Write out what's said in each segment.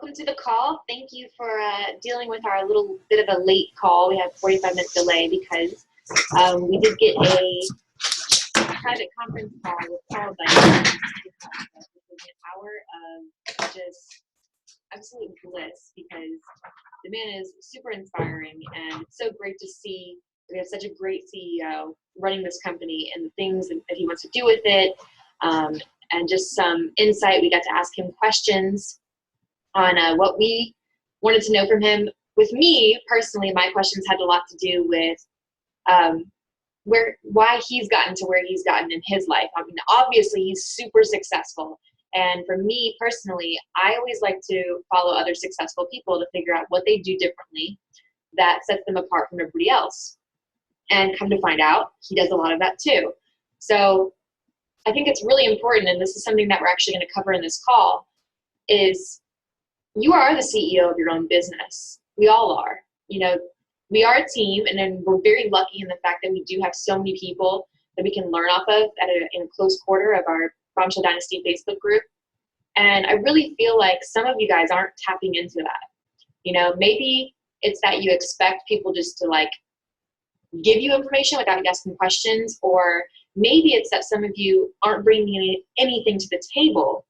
welcome to the call. Thank you for dealing with our little bit of a late call. We have 45-minute delay because we did get a private conference call with Paul Dyke. An hour of just absolute bliss because the man is super inspiring, and it's so great to see we have such a great CEO running this company and the things that he wants to do with it, and just some insight. We got to ask him questions on what we wanted to know from him. With me personally, my questions had a lot to do with why he's gotten to where he's gotten in his life. I mean, obviously he's super successful, and for me personally, I always like to follow other successful people to figure out what they do differently that sets them apart from everybody else. And come to find out, he does a lot of that too. So I think it's really important, and this is something that we're actually going to cover in this call, is you are the CEO of your own business. We all are. You know, we are a team, and then we're very lucky in the fact that we do have so many people that we can learn off of in a close quarter of our Bombshell Dynasty Facebook group. And I really feel like some of you guys aren't tapping into that. You know, maybe it's that you expect people just to like give you information without asking questions, or maybe it's that some of you aren't bringing anything to the table.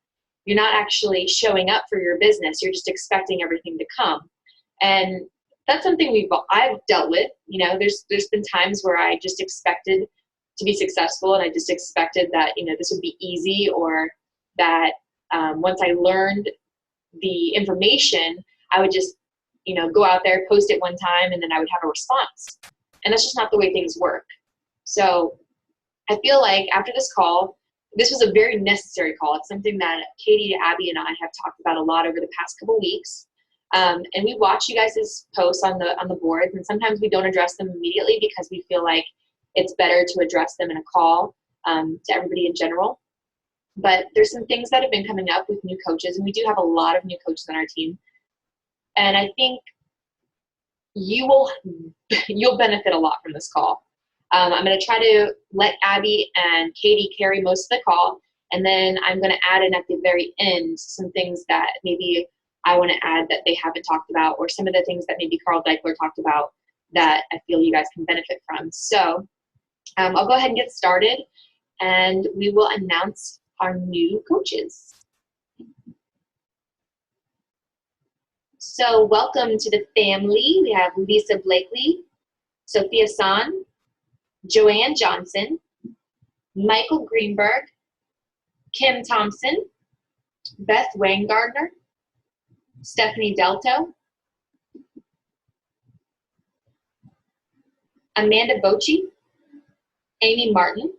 You're not actually showing up for your business. You're just expecting everything to come. And that's something I've dealt with. You know, there's been times where I just expected to be successful, and I just expected that, you know, this would be easy, or that once I learned the information, I would just, you know, go out there, post it one time, and then I would have a response. And that's just not the way things work. So I feel like after this call, this was a very necessary call. It's something that Katie, Abby, and I have talked about a lot over the past couple weeks. And we watch you guys' posts on the boards, and sometimes we don't address them immediately because we feel like it's better to address them in a call to everybody in general. But there's some things that have been coming up with new coaches, and we do have a lot of new coaches on our team. And I think you'll benefit a lot from this call. I'm going to try to let Abby and Katie carry most of the call, and then I'm going to add in at the very end some things that maybe I want to add that they haven't talked about, or some of the things that maybe Carl Deichler talked about that I feel you guys can benefit from. So I'll go ahead and get started, and we will announce our new coaches. So welcome to the family. We have Lisa Blakely, Sophia San, Joanne Johnson, Michael Greenberg, Kim Thompson, Beth Weingartner, Stephanie Delto, Amanda Bocci, Amy Martin,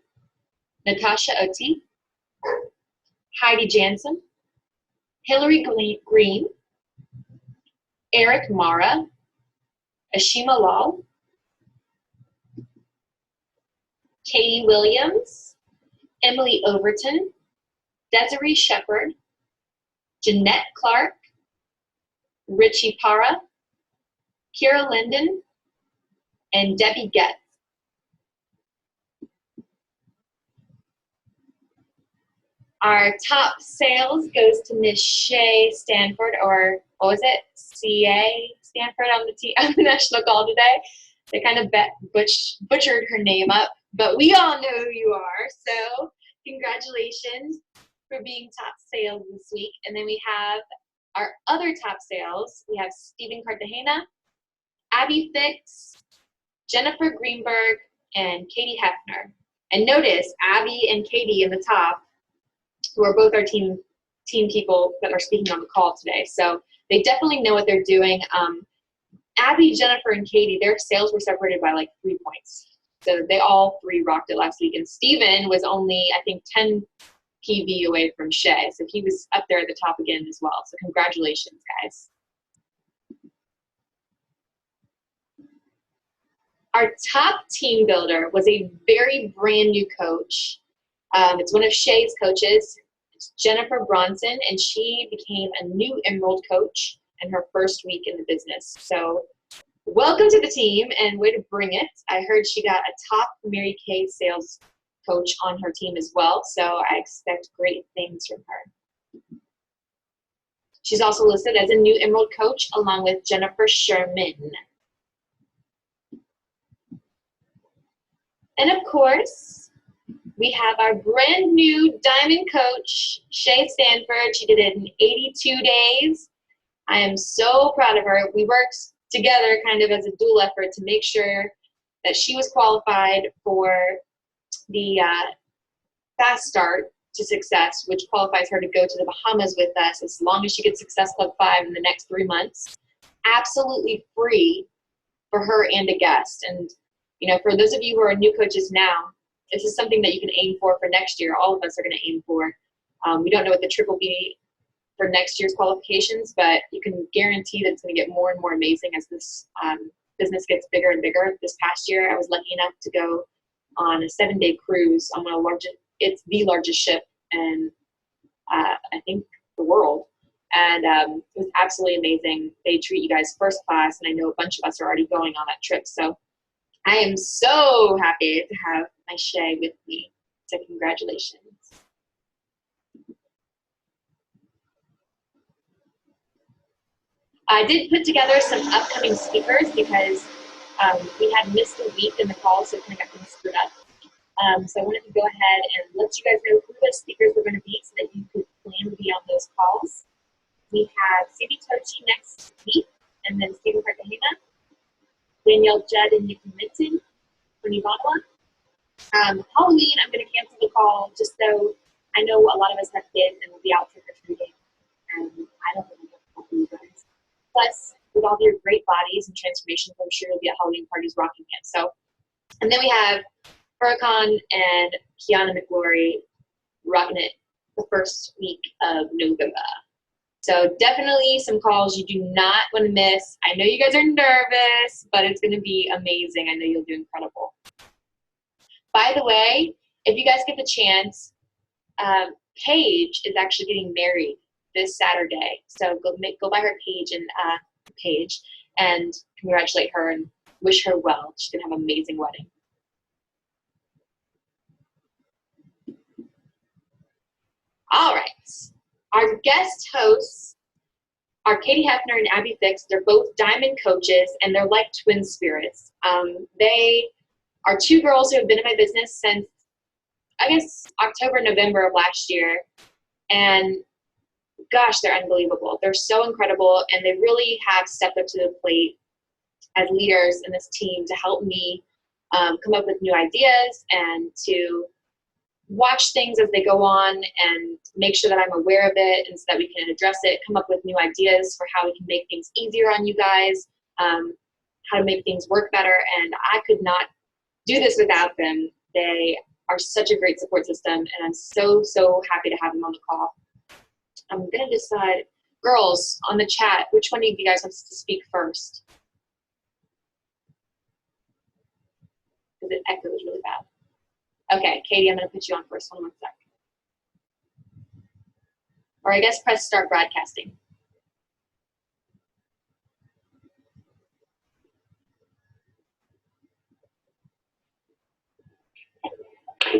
Natasha Oti, Heidi Jansen, Hillary Green, Eric Mara, Ashima Lal, Katie Williams, Emily Overton, Desiree Shepard, Jeanette Clark, Richie Para, Kira Linden, and Debbie Getz. Our top sales goes to Miss Shay Stanford, or what was it? CA Stanford on the national call today. They kind of butchered her name up, but we all know who you are. So congratulations for being top sales this week. And then we have our other top sales. We have Stephen Cartagena, Abby Fix, Jennifer Greenberg, and Katie Hefner. And notice Abby and Katie in the top, who are both our team people that are speaking on the call today. So they definitely know what they're doing. Abby, Jennifer, and Katie, their sales were separated by like 3 points. So they all three rocked it last week. And Steven was only, I think, 10 PV away from Shay. So he was up there at the top again as well. So congratulations, guys. Our top team builder was a very brand new coach. It's one of Shay's coaches. It's Jennifer Bronson, and she became a new Emerald coach in her first week in the business. So welcome to the team, and way to bring it. I heard she got a top Mary Kay sales coach on her team as well, so I expect great things from her. She's also listed as a new Emerald coach along with Jennifer Sherman. And of course, we have our brand new Diamond coach, Shay Stanford. She did it in 82 days. I am so proud of her. We worked together kind of as a dual effort to make sure that she was qualified for the Fast Start to Success, which qualifies her to go to the Bahamas with us as long as she gets Success Club 5 in the next 3 months. Absolutely free for her and a guest. And, you know, for those of you who are new coaches now, this is something that you can aim for next year. All of us are going to aim for. We don't know what the triple B for next year's qualifications, but you can guarantee that it's going to get more and more amazing as this business gets bigger and bigger. This past year, I was lucky enough to go on a 7-day cruise on one of the largest, it's the largest ship in, I think, the world. And it was absolutely amazing. They treat you guys first class, and I know a bunch of us are already going on that trip. So I am so happy to have my Shay with me. So congratulations. I did put together some upcoming speakers because we had missed a week in the call, so it kind of got things screwed up. So I wanted to go ahead and let you guys know who the speakers were going to be so that you could plan to be on those calls. We have Cindy Tochi next week, and then Stephen Cartagena, Danielle Judd and Nikki Minton, Tony Bonilla. Halloween, I'm going to cancel the call just so I know a lot of us have kids and we'll be out trick-or-treating, and I don't really know how to you guys. Plus, with all your great bodies and transformations, I'm sure you'll be at Halloween parties rocking it. So, and then we have Furcon and Kiana McGlory rocking it the first week of November. So definitely some calls you do not want to miss. I know you guys are nervous, but it's going to be amazing. I know you'll do incredible. By the way, if you guys get the chance, Paige is actually getting married this Saturday. So go by her page and congratulate her and wish her well. She's going to have an amazing wedding. All right. Our guest hosts are Katie Hefner and Abby Fix. They're both Diamond coaches, and they're like twin spirits. They are two girls who have been in my business since, I guess, October, November of last year. And gosh, they're unbelievable. They're so incredible, and they really have stepped up to the plate as leaders in this team to help me come up with new ideas and to watch things as they go on and make sure that I'm aware of it and so that we can address it, come up with new ideas for how we can make things easier on you guys, how to make things work better. And I could not do this without them. They are such a great support system, and I'm so, so happy to have them on the call. I'm going to decide, girls on the chat, which one of you guys wants to speak first? Because it echoes really bad. Okay, Katie, I'm going to put you on first. Hold on 1 sec. Or I guess press start broadcasting.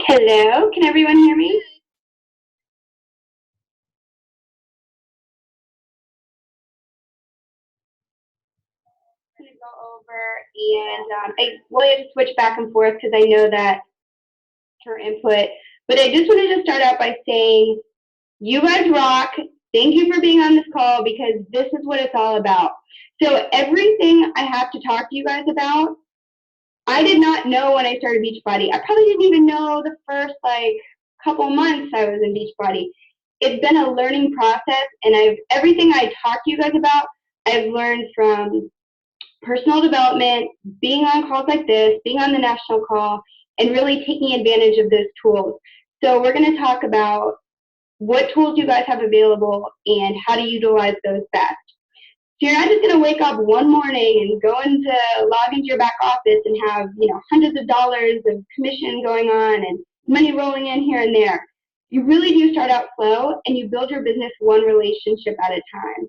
Hello, can everyone hear me? I'm going to go over and I wanted to switch back and forth because I know that her input, but I just wanted to start out by saying, you guys rock. Thank you for being on this call because this is what it's all about. So everything I have to talk to you guys about, I did not know when I started Beachbody. I probably didn't even know the first couple months I was in Beachbody. It's been a learning process, and everything I talk to you guys about, I've learned from personal development, being on calls like this, being on the national call, and really taking advantage of those tools. So we're going to talk about what tools you guys have available and how to utilize those best. So you're not just going to wake up one morning and log into your back office and have, hundreds of dollars of commission going on and money rolling in here and there. You really do start out slow, and you build your business one relationship at a time.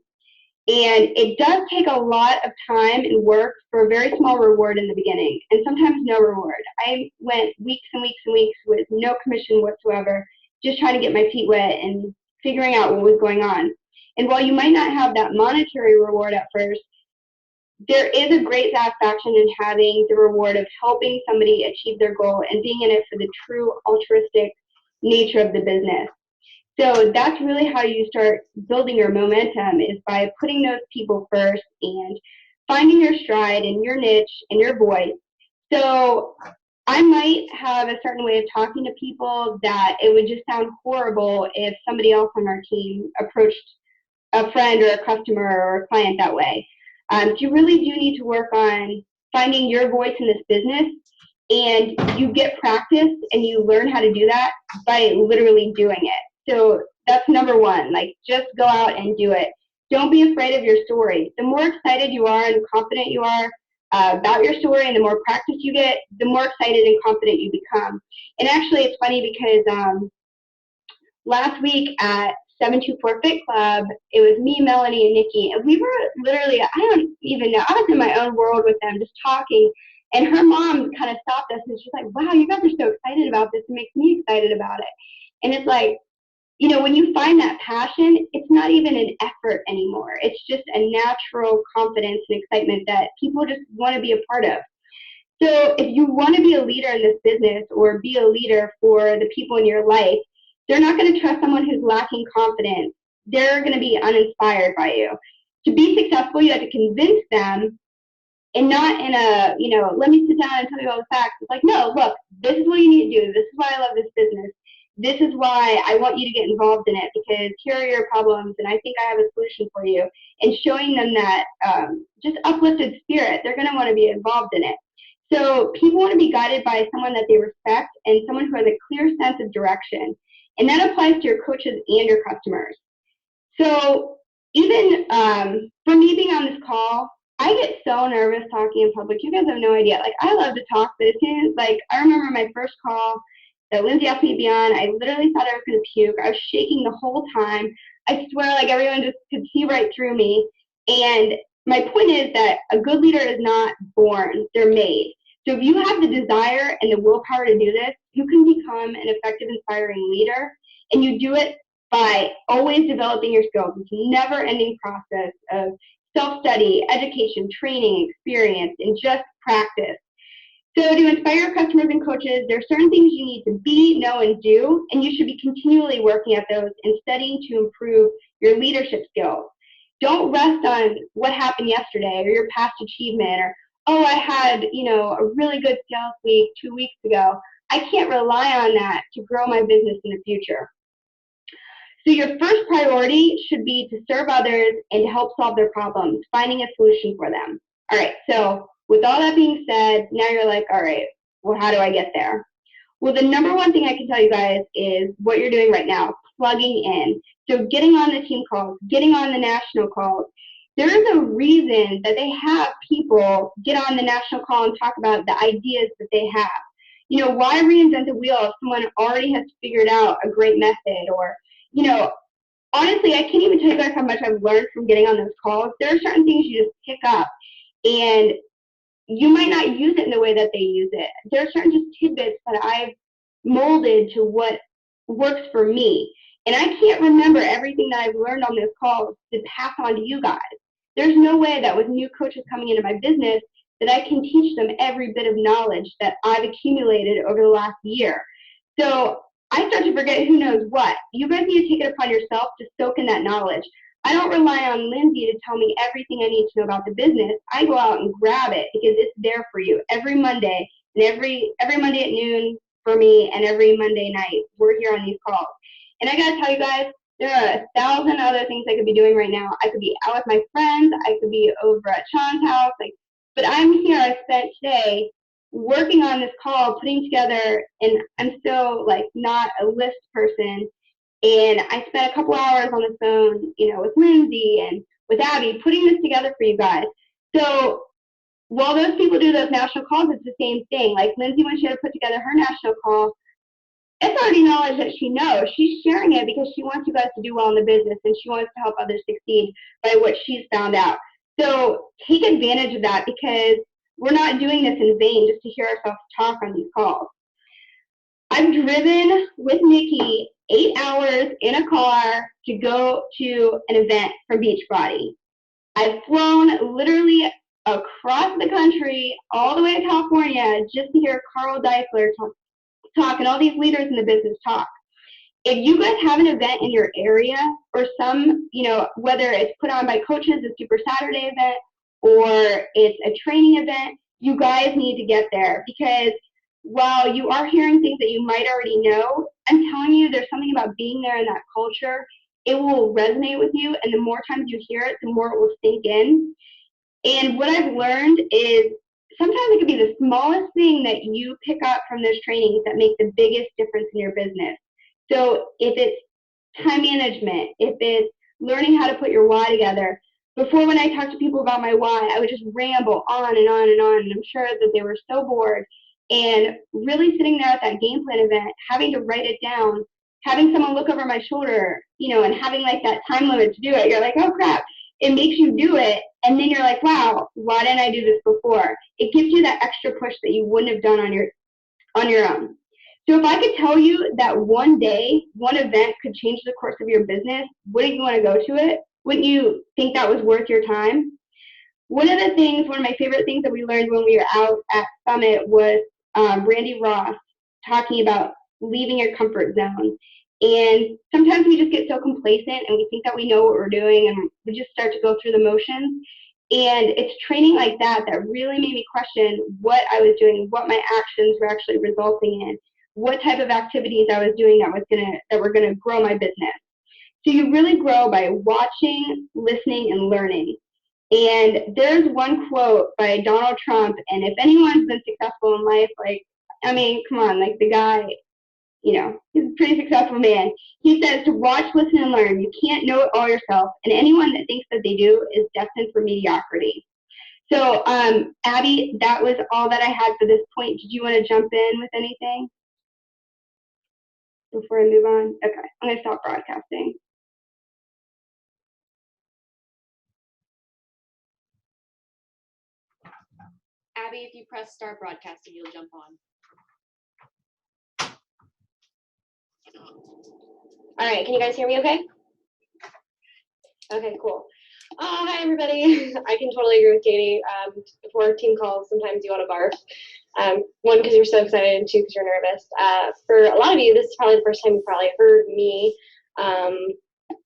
And it does take a lot of time and work for a very small reward in the beginning, and sometimes no reward. I went weeks and weeks and weeks with no commission whatsoever, just trying to get my feet wet and figuring out what was going on. And while you might not have that monetary reward at first, there is a great satisfaction in having the reward of helping somebody achieve their goal and being in it for the true altruistic nature of the business. So that's really how you start building your momentum, is by putting those people first and finding your stride and your niche and your voice. So I might have a certain way of talking to people that it would just sound horrible if somebody else on our team approached a friend or a customer or a client that way. So you really do need to work on finding your voice in this business, and you get practice and you learn how to do that by literally doing it. So that's number one, like just go out and do it. Don't be afraid of your story. The more excited you are and confident you are about your story, and the more practice you get, the more excited and confident you become. And actually, it's funny because last week at 724 Fit Club, it was me, Melanie, and Nikki, and we were literally, I don't even know, I was in my own world with them, just talking, and her mom kind of stopped us, and she's like, wow, you guys are so excited about this, it makes me excited about it. And it's like, you know, when you find that passion, it's not even an effort anymore. It's just a natural confidence and excitement that people just want to be a part of. So if you want to be a leader in this business or be a leader for the people in your life, they're not going to trust someone who's lacking confidence. They're going to be uninspired by you. To be successful, you have to convince them, and not in a, you know, let me sit down and tell you all the facts. It's like, no, look, this is what you need to do. This is why I love this business. This is why I want you to get involved in it, because here are your problems, and I think I have a solution for you. And showing them that just uplifted spirit, they're going to want to be involved in it. So people want to be guided by someone that they respect and someone who has a clear sense of direction. And that applies to your coaches and your customers. So even for me being on this call, I get so nervous talking in public. You guys have no idea. Like, I love to talk, but as soon as, like, I remember my first call that Lindsay asked me to be on, I literally thought I was going to puke. I was shaking the whole time. I swear, like, everyone just could see right through me. And my point is that a good leader is not born, they're made. So if you have the desire and the willpower to do this, you can become an effective, inspiring leader. And you do it by always developing your skills. It's a never-ending process of self-study, education, training, experience, and just practice. So to inspire your customers and coaches, there are certain things you need to be, know, and do, and you should be continually working at those and studying to improve your leadership skills. Don't rest on what happened yesterday or your past achievement, or, oh, I had, you know, a really good sales week 2 weeks ago. I can't rely on that to grow my business in the future. So your first priority should be to serve others and to help solve their problems, finding a solution for them. All right, so with all that being said, now you're like, all right, well, how do I get there? Well, the number one thing I can tell you guys is what you're doing right now, plugging in. So getting on the team calls, getting on the national calls. There is a reason that they have people get on the national call and talk about the ideas that they have. You know, why reinvent the wheel if someone already has figured out a great method? Or, you know, honestly, I can't even tell you guys how much I've learned from getting on those calls. There are certain things you just pick up, and you might not use it in the way that they use it. There are certain just tidbits that I've molded to what works for me. And I can't remember everything that I've learned on those calls to pass on to you guys. There's no way that with new coaches coming into my business that I can teach them every bit of knowledge that I've accumulated over the last year. So I start to forget who knows what. You guys need to take it upon yourself to soak in that knowledge. I don't rely on Lindsay to tell me everything I need to know about the business. I go out and grab it because it's there for you every Monday, and every Monday at noon for me, and every Monday night we're here on these calls. And I gotta tell you guys, there are 1,000 other things I could be doing right now. I could be out with my friends. I could be over at Sean's house. But I'm here. I spent today working on this call, putting together, and I'm still not a list person. And I spent a couple hours on the phone, with Lindsay and with Abby, putting this together for you guys. So while those people do those national calls, it's the same thing. Like Lindsay, when she had to put together her national call, it's already knowledge that she knows. She's sharing it because she wants you guys to do well in the business, and she wants to help others succeed by what she's found out. So take advantage of that, because we're not doing this in vain just to hear ourselves talk on these calls. I've driven with Nikki 8 hours in a car to go to an event for Beachbody. I've flown literally across the country, all the way to California, just to hear Carl Deichler talk and all these leaders in the business talk. If you guys have an event in your area, or some, whether it's put on by coaches, a Super Saturday event, or it's a training event, you guys need to get there, because while you are hearing things that you might already know, I'm telling you, there's something about being there in that culture. It will resonate with you, and the more times you hear it, the more it will sink in. And what I've learned is sometimes it could be the smallest thing that you pick up from those trainings that make the biggest difference in your business. So if it's time management, if it's learning how to put your why together. Before, when I talked to people about my why, I would just ramble on and on and on, and I'm sure that they were so bored. And really sitting there at that game plan event, having to write it down, having someone look over my shoulder, and having like that time limit to do it, you're like, oh crap. It makes you do it, and then you're like, wow, why didn't I do this before? It gives you that extra push that you wouldn't have done on your own. So if I could tell you that one day, one event could change the course of your business, wouldn't you want to go to it? Wouldn't you think that was worth your time? One of my favorite things that we learned when we were out at Summit was Randy Ross talking about leaving your comfort zone. And sometimes we just get so complacent and we think that we know what we're doing, and we just start to go through the motions. And it's training like that that really made me question what I was doing, what my actions were actually resulting in, what type of activities I was doing that were gonna grow my business. So you really grow by watching, listening, and learning. And there's one quote by Donald Trump, and if anyone's been successful in life, come on, the guy, he's a pretty successful man. He says to watch, listen, and learn. You can't know it all yourself, and anyone that thinks that they do is destined for mediocrity. So, Abby, that was all that I had for this point. Did you want to jump in with anything before I move on? Okay, I'm going to stop broadcasting. Abby, if you press start broadcasting, you'll jump on. All right, can you guys hear me okay? Okay, cool. Hi, everybody. I can totally agree with Katie. Before team calls, sometimes you want to barf. One, because you're so excited, and two, because you're nervous. For a lot of you, this is probably the first time you probably heard me.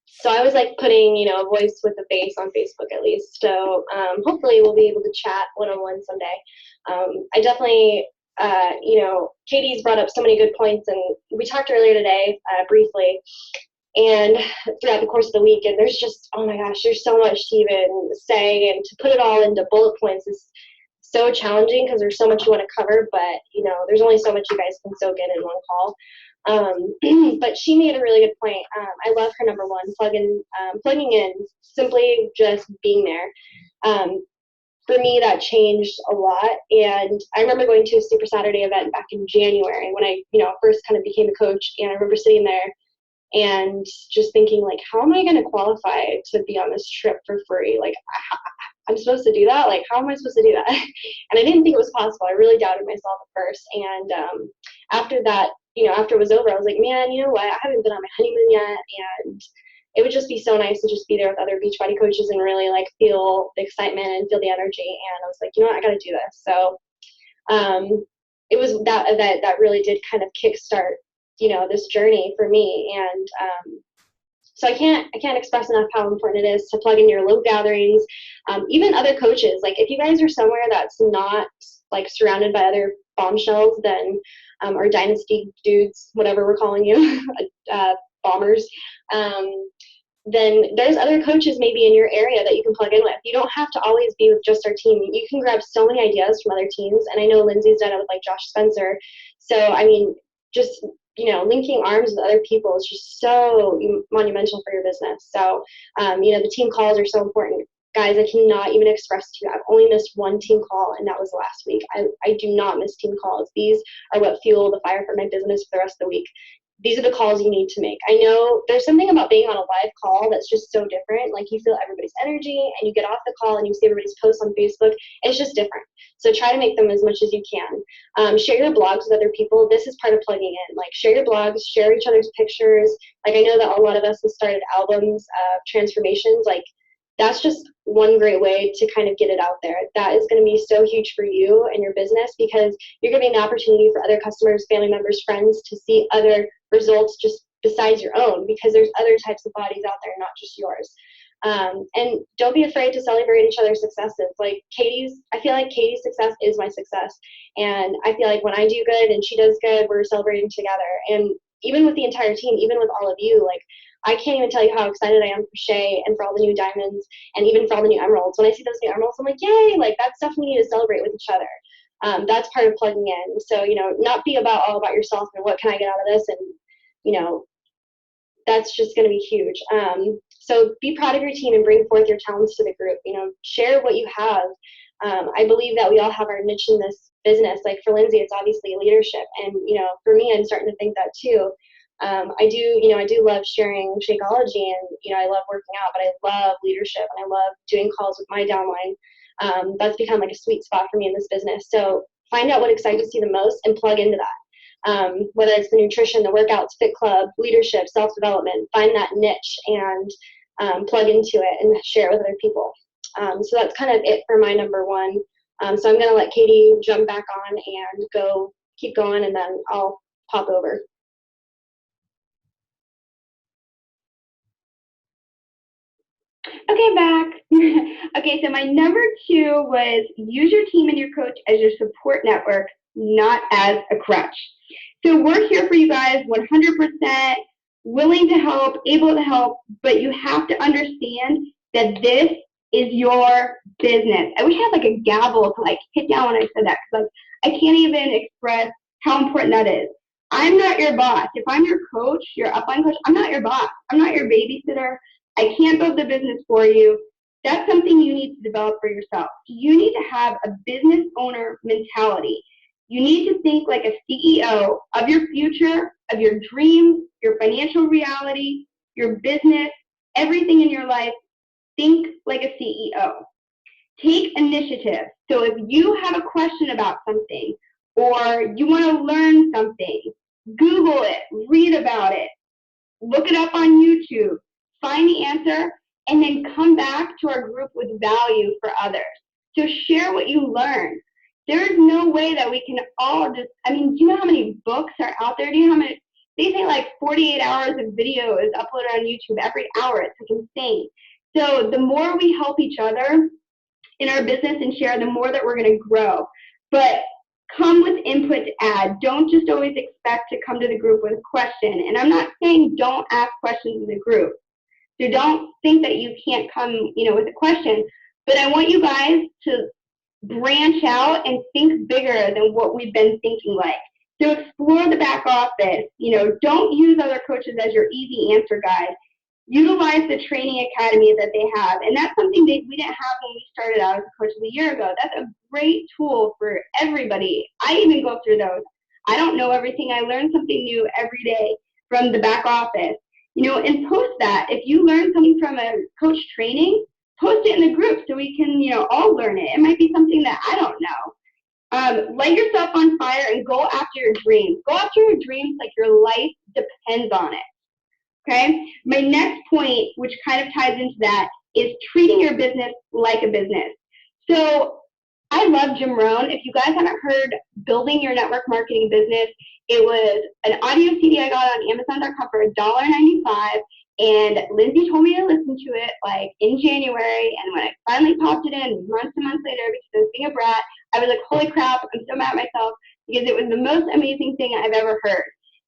So I was putting, a voice with a face on Facebook at least. So hopefully we'll be able to chat one-on-one someday. I definitely, Katie's brought up so many good points, and we talked earlier today briefly, and throughout the course of the week, and there's just, oh my gosh, there's so much to even say, and to put it all into bullet points is so challenging because there's so much you want to cover, but there's only so much you guys can soak in one call. But she made a really good point. I love her number one, plugging in, simply just being there. For me, that changed a lot. And I remember going to a Super Saturday event back in January when I, first kind of became a coach. And I remember sitting there and just thinking, how am I going to qualify to be on this trip for free? I'm supposed to do that? How am I supposed to do that? And I didn't think it was possible. I really doubted myself at first. And after that, after it was over, I was like, man, you know what? I haven't been on my honeymoon yet. And it would just be so nice to just be there with other Beachbody coaches and really feel the excitement and feel the energy. And I was like, you know what? I got to do this. So it was that event that really did kind of kickstart, this journey for me. And so I can't express enough how important it is to plug in your local gatherings, even other coaches. If you guys are somewhere that's not surrounded by other bombshells, then or dynasty dudes, whatever we're calling you, bombers, then there's other coaches maybe in your area that you can plug in with. You don't have to always be with just our team. You can grab so many ideas from other teams, and I know Lindsay's done it with Josh Spencer. So I mean, just linking arms with other people is just so monumental for your business. So the team calls are so important. Guys, I cannot even express to you, I've only missed one team call, and that was last week. I do not miss team calls. These are what fuel the fire for my business for the rest of the week. these are the calls you need to make. I know there's something about being on a live call that's just so different. Like you feel everybody's energy and you get off the call and you see everybody's posts on Facebook. It's just different. So try to make them as much as you can. Share your blogs with other people. This is part of plugging in. Like share your blogs, share each other's pictures. Like I know that a lot of us have started albums, transformations. Like that's just one great way to kind of get it out there. That is going to be so huge for you and your business because you're giving the opportunity for other customers, family members, friends to see other results just besides your own because there's other types of bodies out there, not just yours. And don't be afraid to celebrate each other's successes. Like I feel like Katie's success is my success. And I feel like when I do good and she does good, we're celebrating together. And even with the entire team, even with all of you, like I can't even tell you how excited I am for Shay and for all the new diamonds and even for all the new emeralds. When I see those new emeralds, I'm like, yay, like that's stuff we need to celebrate with each other. That's part of plugging in. So, not be all about yourself and what can I get out of this and, that's just going to be huge. So be proud of your team and bring forth your talents to the group. Share what you have. I believe that we all have our niche in this business. Like for Lindsay, it's obviously leadership. And, for me, I'm starting to think that too. I do love sharing Shakeology and, I love working out, but I love leadership and I love doing calls with my downline. That's become like a sweet spot for me in this business. So find out what excites you the most and plug into that. Whether it's the nutrition, the workouts, fit club, leadership, self-development, find that niche and plug into it and share it with other people. So that's kind of it for my number one. So I'm going to let Katie jump back on and keep going, and then I'll pop over. Okay, back. Okay, so my number two was use your team and your coach as your support network, not as a crutch. So we're here for you guys 100%, willing to help, able to help, but you have to understand that this is your business. I wish I had like a gavel to hit down when I said that because I can't even express how important that is. I'm not your boss. If I'm your coach, your upline coach, I'm not your boss. I'm not your babysitter. I can't build the business for you. That's something you need to develop for yourself. You need to have a business owner mentality. You need to think like a CEO of your future, of your dreams, your financial reality, your business, everything in your life. Think like a CEO. Take initiative. So if you have a question about something or you want to learn something, Google it, read about it, look it up on YouTube, find the answer, and then come back to our group with value for others. So share what you learn. There is no way that we can all do you know how many books are out there? Do you know how many? They say 48 hours of video is uploaded on YouTube every hour. It's insane. So the more we help each other in our business and share, the more that we're going to grow. But come with input to add. Don't just always expect to come to the group with a question. And I'm not saying don't ask questions in the group. So don't think that you can't come, with a question. But I want you guys to branch out and think bigger than what we've been thinking like. So explore the back office. Don't use other coaches as your easy answer guide. Utilize the training academy that they have. And that's something that we didn't have when we started out as a coach a year ago. That's a great tool for everybody. I even go through those. I don't know everything. I learn something new every day from the back office. And post that. If you learn something from a coach training, post it in the group so we can, all learn it. It might be something that I don't know. Light yourself on fire and go after your dreams. Go after your dreams like your life depends on it. Okay? My next point, which kind of ties into that, is treating your business like a business. So I love Jim Rohn. If you guys haven't heard Building Your Network Marketing Business, it was an audio CD I got on Amazon.com for $1.95. And Lindsay told me to listen to it in January. And when I finally popped it in months and months later because I was being a brat, I was like, holy crap, I'm so mad at myself because it was the most amazing thing I've ever heard.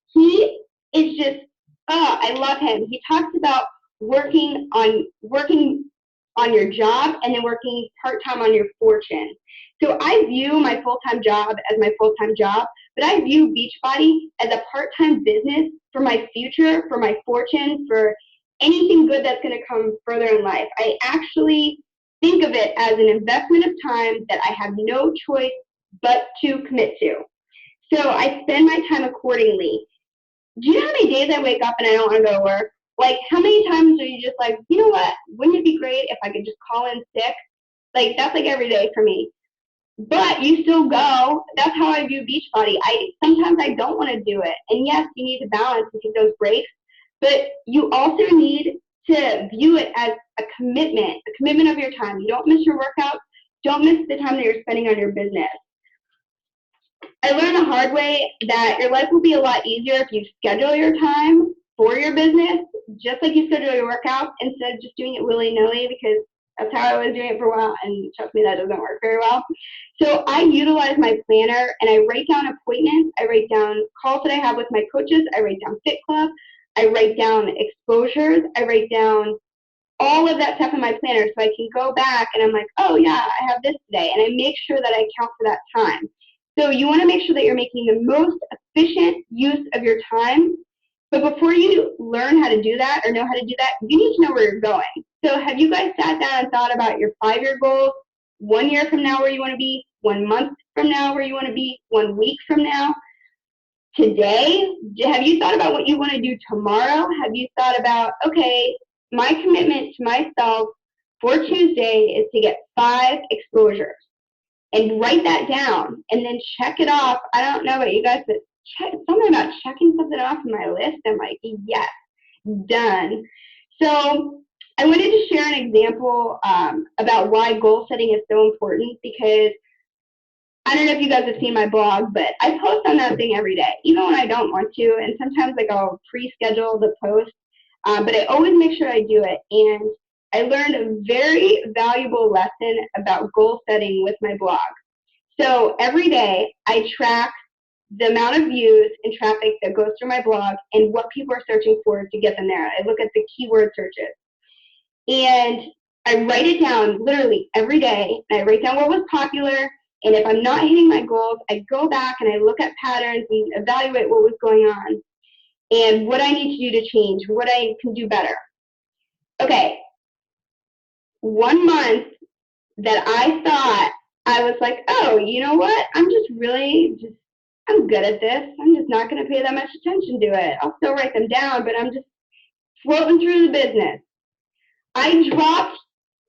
He is just, I love him. He talks about working on your job and then working part-time on your fortune. So I view my full-time job as my full-time job, but I view Beachbody as a part-time business for my future, for my fortune, for anything good that's going to come further in life. I actually think of it as an investment of time that I have no choice but to commit to. So I spend my time accordingly. do you know how many days I wake up and I don't want to go to work? Like, how many times are you just like, you know what? Wouldn't it be great if I could just call in sick? Like, that's like every day for me. But you still go. That's how I view Beachbody. Sometimes I don't want to do it. And yes, you need to balance and take those breaks. But you also need to view it as a commitment of your time. You don't miss your workouts. Don't miss the time that you're spending on your business. I learned the hard way that your life will be a lot easier if you schedule your time for your business, just like you schedule your workouts, instead of just doing it willy-nilly, because that's how I was doing it for a while, and trust me, that doesn't work very well. So I utilize my planner, and I write down appointments. I write down calls that I have with my coaches. I write down Fit Club. I write down exposures. I write down all of that stuff in my planner so I can go back and I'm like, oh yeah, I have this today. And I make sure that I count for that time. So you want to make sure that you're making the most efficient use of your time. But before you learn how to do that or know how to do that, you need to know where you're going. So have you guys sat down and thought about your 5-year goals, 1 year from now where you want to be, 1 month from now where you want to be, 1 week from now? Today, have you thought about what you want to do tomorrow? Have you thought about, okay, my commitment to myself for Tuesday is to get 5 exposures, and write that down and then check it off. I don't know about you guys, but something about checking something off on my list. I'm like, yes, done. So I wanted to share an example about why goal setting is so important, because I don't know if you guys have seen my blog, but I post on that thing every day, even when I don't want to. And sometimes like I'll pre-schedule the post, but I always make sure I do it. And I learned a very valuable lesson about goal setting with my blog. So every day I track the amount of views and traffic that goes through my blog and what people are searching for to get them there. I look at the keyword searches. And I write it down literally every day. And I write down what was popular. And if I'm not hitting my goals, I go back and I look at patterns and evaluate what was going on and what I need to do to change, what I can do better. Okay, 1 month that I thought I was like, oh, you know what? I'm good at this. I'm just not going to pay that much attention to it. I'll still write them down, but I'm just floating through the business. I dropped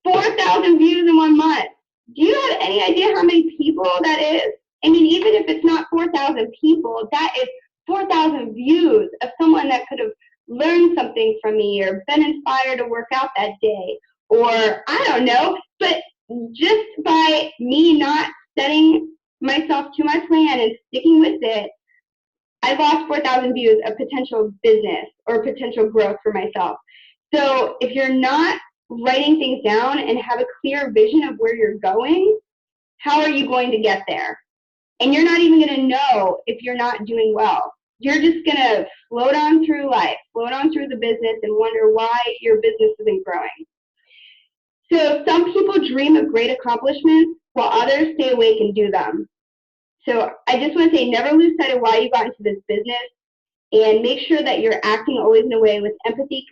4,000 views in 1 month. Do you have any idea how many people that is? I mean, even if it's not 4,000 people, that is 4,000 views of someone that could have learned something from me or been inspired to work out that day, or I don't know, but just by me not setting myself to my plan and sticking with it, I lost 4,000 views of potential business or potential growth for myself. So if you're not writing things down and have a clear vision of where you're going, how are you going to get there? And you're not even going to know if you're not doing well. You're just going to float on through life, float on through the business, and wonder why your business isn't growing. So some people dream of great accomplishments while others stay awake and do them. So I just want to say, never lose sight of why you got into this business, and make sure that you're acting always in a way with empathy,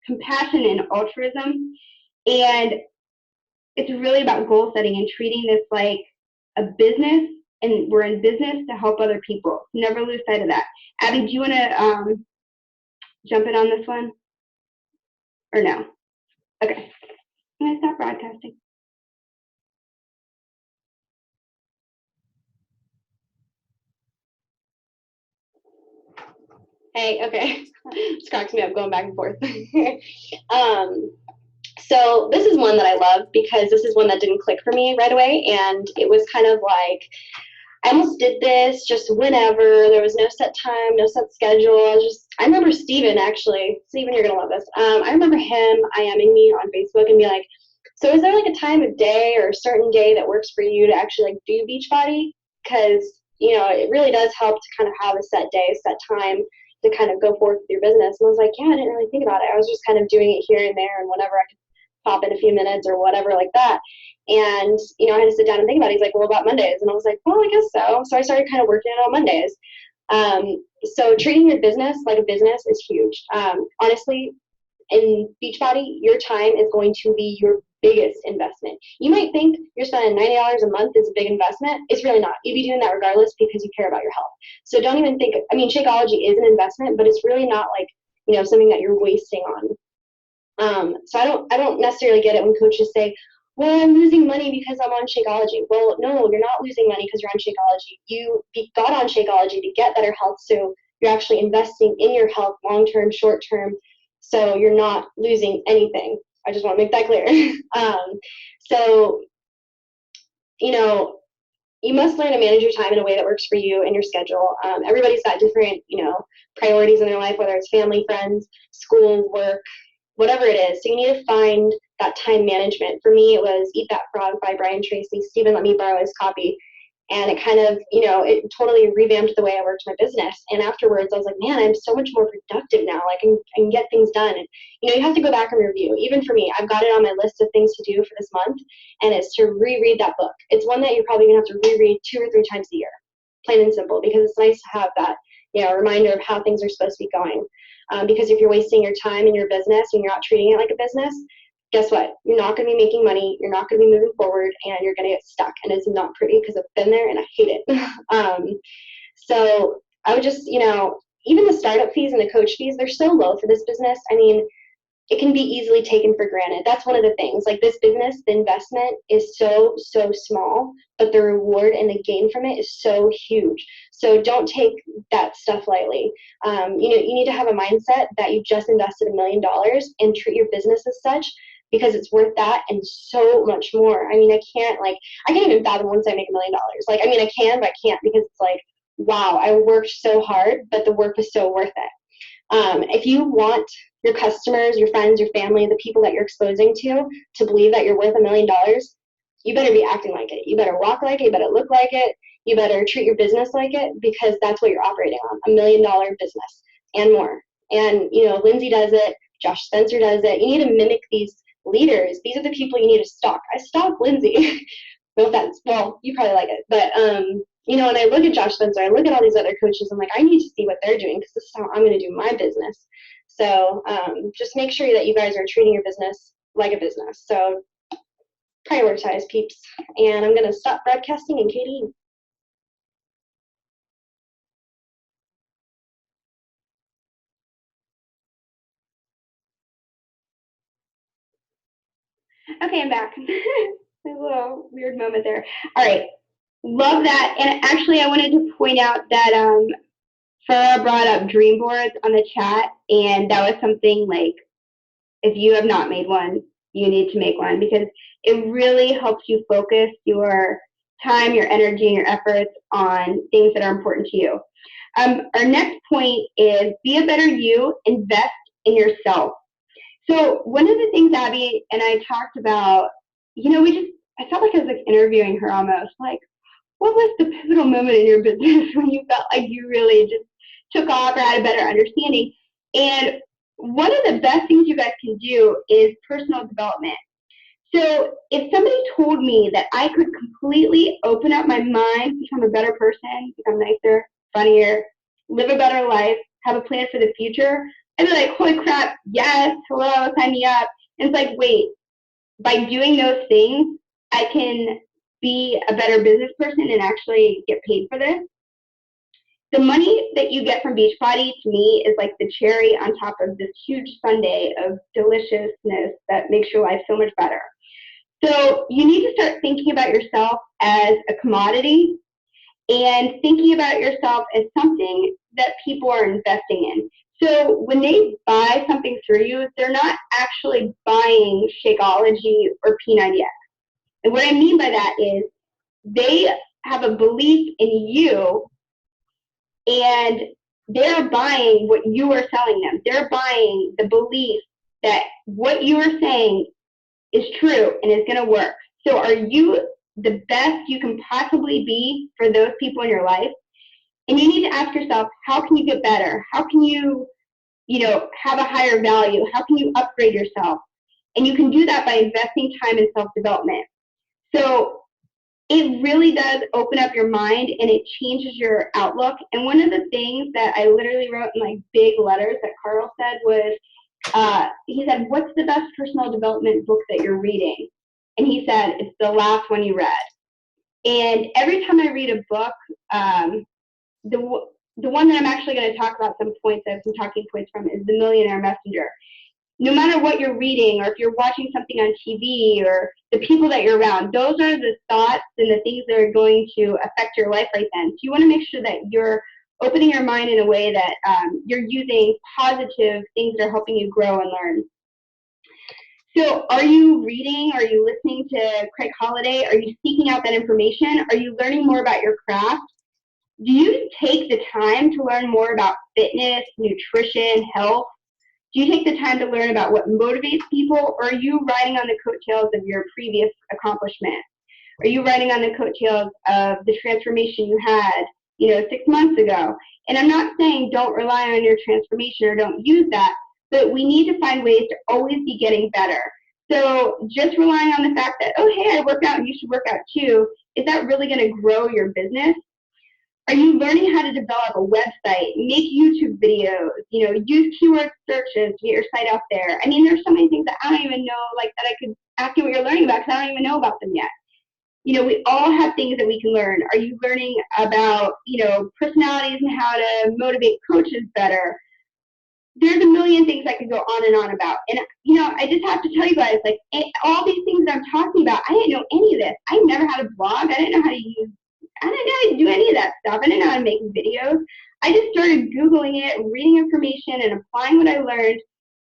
compassion, and altruism. And it's really about goal setting and treating this like a business, and we're in business to help other people. Never lose sight of that. Abby, do you want to jump in on this one? Or no? Okay. I'm going to stop broadcasting. Hey, okay. This cracks me up going back and forth. So this is one that I love because this is one that didn't click for me right away. And it was kind of like, I almost did this just whenever. There was no set time, no set schedule. I remember Steven, actually. Steven, you're going to love this. I remember him IMing me on Facebook and be like, so is there like a time of day or a certain day that works for you to actually like do Beachbody? Because, you know, it really does help to kind of have a set day, a set time to kind of go forth with your business. And I was like, yeah, I didn't really think about it. I was just kind of doing it here and there and whenever I could pop in a few minutes or whatever like that. And, you know, I had to sit down and think about it. He's like, well, about Mondays? And I was like, well, I guess so. So I started kind of working it on Mondays. So treating your business like a business is huge. Honestly, in Beachbody, your time is going to be your biggest investment. You might think you're spending $90 a month is a big investment. It's really not. You'd be doing that regardless because you care about your health. So don't even think, I mean, Shakeology is an investment, but it's really not like, you know, something that you're wasting on. So I don't necessarily get it when coaches say, well, I'm losing money because I'm on Shakeology. Well, no, you're not losing money because you're on Shakeology. You got on Shakeology to get better health, so you're actually investing in your health long-term, short-term, so you're not losing anything. I just want to make that clear. So, you know, you must learn to manage your time in a way that works for you and your schedule. Everybody's got different, you know, priorities in their life, whether it's family, friends, school, work, whatever it is. So you need to find that time management. For me, it was Eat That Frog by Brian Tracy. Stephen let me borrow his copy. And it kind of, you know, it totally revamped the way I worked my business. And afterwards, I was like, man, I'm so much more productive now. I can get things done. And, you know, you have to go back and review. Even for me, I've got it on my list of things to do for this month. And it's to reread that book. It's one that you're probably going to have to reread 2 or 3 times a year, plain and simple, because it's nice to have that, you know, reminder of how things are supposed to be going. Because if you're wasting your time in your business and you're not treating it like a business, guess what? You're not going to be making money. You're not going to be moving forward, and you're going to get stuck. And it's not pretty because I've been there and I hate it. So I would just, you know, even the startup fees and the coach fees, they're so low for this business. I mean, it can be easily taken for granted. That's one of the things. Like this business, the investment is so small, but the reward and the gain from it is so huge. So don't take that stuff lightly. You know, you need to have a mindset that you just invested $1 million and treat your business as such, because it's worth that and so much more. I mean, I can't even fathom once I make $1 million. Like, I mean, I can, but I can't, because it's like, wow, I worked so hard, but the work was so worth it. If you want your customers, your friends, your family, the people that you're exposing to believe that you're worth $1 million, you better be acting like it. You better walk like it. You better look like it. You better treat your business like it, because that's what you're operating on, $1 million business and more. And, you know, Lindsay does it. Josh Spencer does it. You need to mimic these leaders. These are the people you need to stalk. I stalk Lindsay. No offense. Well, you probably like it. But, you know, when I look at Josh Spencer, I look at all these other coaches, I'm like, I need to see what they're doing, because this is how I'm going to do my business. So just make sure that you guys are treating your business like a business. So prioritize, peeps. And I'm going to stop broadcasting, and Katie. Okay, I'm back. A little weird moment there. All right. Love that. And actually, I wanted to point out that Farah brought up dream boards on the chat, and that was something like, if you have not made one, you need to make one, because it really helps you focus your time, your energy, and your efforts on things that are important to you. Our next point is be a better you, invest in yourself. So one of the things Abby and I talked about, you know, I felt like I was like interviewing her almost, like, what was the pivotal moment in your business when you felt like you really just took off or had a better understanding? And one of the best things you guys can do is personal development. So if somebody told me that I could completely open up my mind, become a better person, become nicer, funnier, live a better life, have a plan for the future, I'd be like, holy crap, yes, hello, sign me up. And it's like, wait, by doing those things, I can be a better business person and actually get paid for this. The money that you get from Beachbody, to me, is like the cherry on top of this huge sundae of deliciousness that makes your life so much better. So you need to start thinking about yourself as a commodity and thinking about yourself as something that people are investing in. So when they buy something through you, they're not actually buying Shakeology or P90X. And what I mean by that is they have a belief in you, and they're buying what you are selling them. They're buying the belief that what you are saying is true and is going to work. So are you the best you can possibly be for those people in your life? And you need to ask yourself, how can you get better? How can you, have a higher value? How can you upgrade yourself? And you can do that by investing time in self-development. So it really does open up your mind, and it changes your outlook. And one of the things that I literally wrote in like big letters that Carl said was, he said, what's the best personal development book that you're reading? And he said, it's the last one you read. And every time I read a book, the one that I'm actually going to talk about some talking points from is The Millionaire Messenger. No matter what you're reading, or if you're watching something on TV, or the people that you're around, those are the thoughts and the things that are going to affect your life right then. So you want to make sure that you're opening your mind in a way that you're using positive things that are helping you grow and learn. So are you reading? Are you listening to Craig Holiday? Are you seeking out that information? Are you learning more about your craft? Do you take the time to learn more about fitness, nutrition, health? Do you take the time to learn about what motivates people, or are you riding on the coattails of your previous accomplishment? Are you riding on the coattails of the transformation you had, 6 months ago? And I'm not saying don't rely on your transformation or don't use that, but we need to find ways to always be getting better. So just relying on the fact that, oh, hey, I work out and you should work out too, is that really going to grow your business? Are you learning how to develop a website, make YouTube videos, use keyword searches to get your site out there? I mean, there's so many things that I don't even know, that I could ask you what you're learning about, because I don't even know about them yet. We all have things that we can learn. Are you learning about, personalities and how to motivate coaches better? There's a million things I could go on and on about. And, I just have to tell you guys, all these things that I'm talking about, I didn't know any of this. I never had a blog. I didn't know how to do any of that stuff. I didn't know how to make videos. I just started Googling it, reading information, and applying what I learned.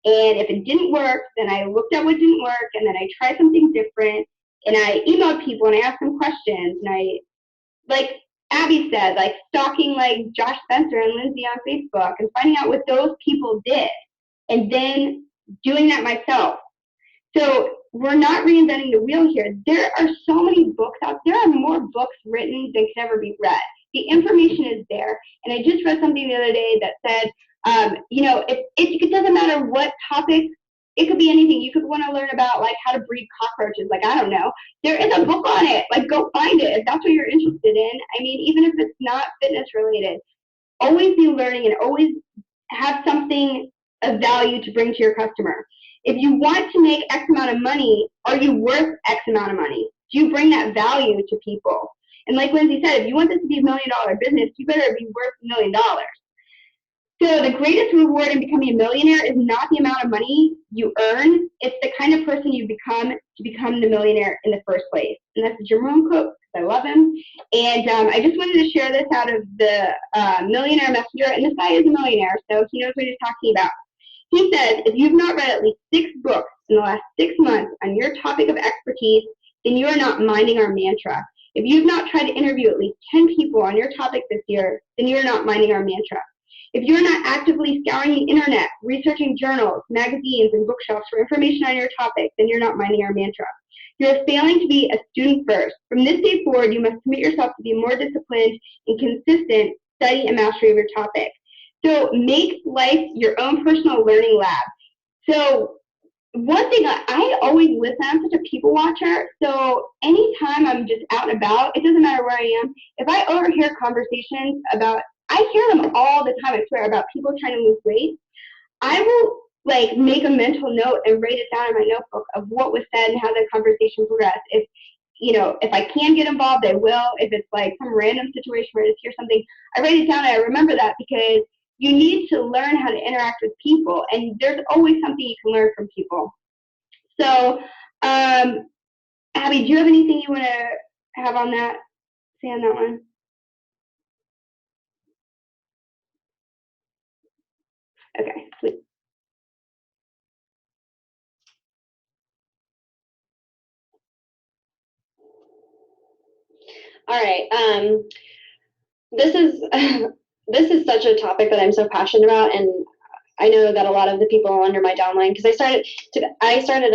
And if it didn't work, then I looked at what didn't work, and then I tried something different. And I emailed people and I asked them questions. And I, like Abby said, stalking Josh Spencer and Lindsay on Facebook and finding out what those people did, and then doing that myself. So we're not reinventing the wheel here. There are so many books out there. There are more books written than can ever be read. The information is there. And I just read something the other day that said, it doesn't matter what topic. It could be anything. You could want to learn about how to breed cockroaches. I don't know. There is a book on it. Go find it if that's what you're interested in. I mean, even if it's not fitness related, always be learning and always have something of value to bring to your customer. If you want to make X amount of money, are you worth X amount of money? Do you bring that value to people? And like Lindsay said, if you want this to be $1 million business, you better be worth $1 million. So the greatest reward in becoming a millionaire is not the amount of money you earn. It's the kind of person you become to become the millionaire in the first place. And that's a Jim Rohn quote, because I love him. And I just wanted to share this out of the Millionaire Messenger. And this guy is a millionaire, so he knows what he's talking about. He says, if you've not read at least 6 books in the last 6 months on your topic of expertise, then you are not minding our mantra. If you've not tried to interview at least 10 people on your topic this year, then you are not minding our mantra. If you're not actively scouring the internet, researching journals, magazines, and bookshelves for information on your topic, then you're not minding our mantra. You're failing to be a student first. From this day forward, you must commit yourself to be more disciplined and consistent study and mastery of your topic. So make life your own personal learning lab. So one thing, I always listen. I'm such a people watcher. So anytime I'm just out and about, it doesn't matter where I am. If I overhear conversations about, I hear them all the time, I swear, about people trying to lose weight, I will make a mental note and write it down in my notebook of what was said and how the conversation progressed. If I can get involved, I will. If it's some random situation where I just hear something, I write it down and I remember that, because you need to learn how to interact with people, and there's always something you can learn from people. So, Abby, do you have anything you want to have on that? Say on that one. Okay, sweet. All right. This is this is such a topic that I'm so passionate about, and I know that a lot of the people under my downline, because I started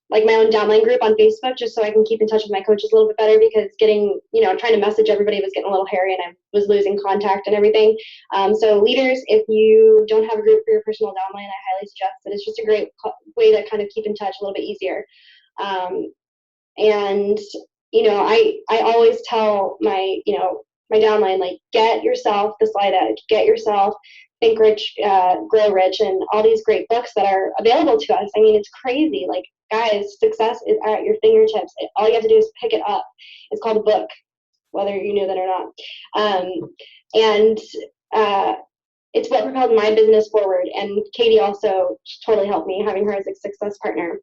my own downline group on Facebook just so I can keep in touch with my coaches a little bit better, because trying to message everybody was getting a little hairy and I was losing contact and everything. So leaders, if you don't have a group for your personal downline, I highly suggest it. It's just a great way to kind of keep in touch a little bit easier. I always tell my downline, get yourself the Slide Edge, get yourself Think Rich, Grow Rich, and all these great books that are available to us. I mean, it's crazy. guys, success is at your fingertips. All you have to do is pick it up. It's called a book, whether you know that or not. And it's what propelled my business forward. And Katie also totally helped me, having her as a success partner.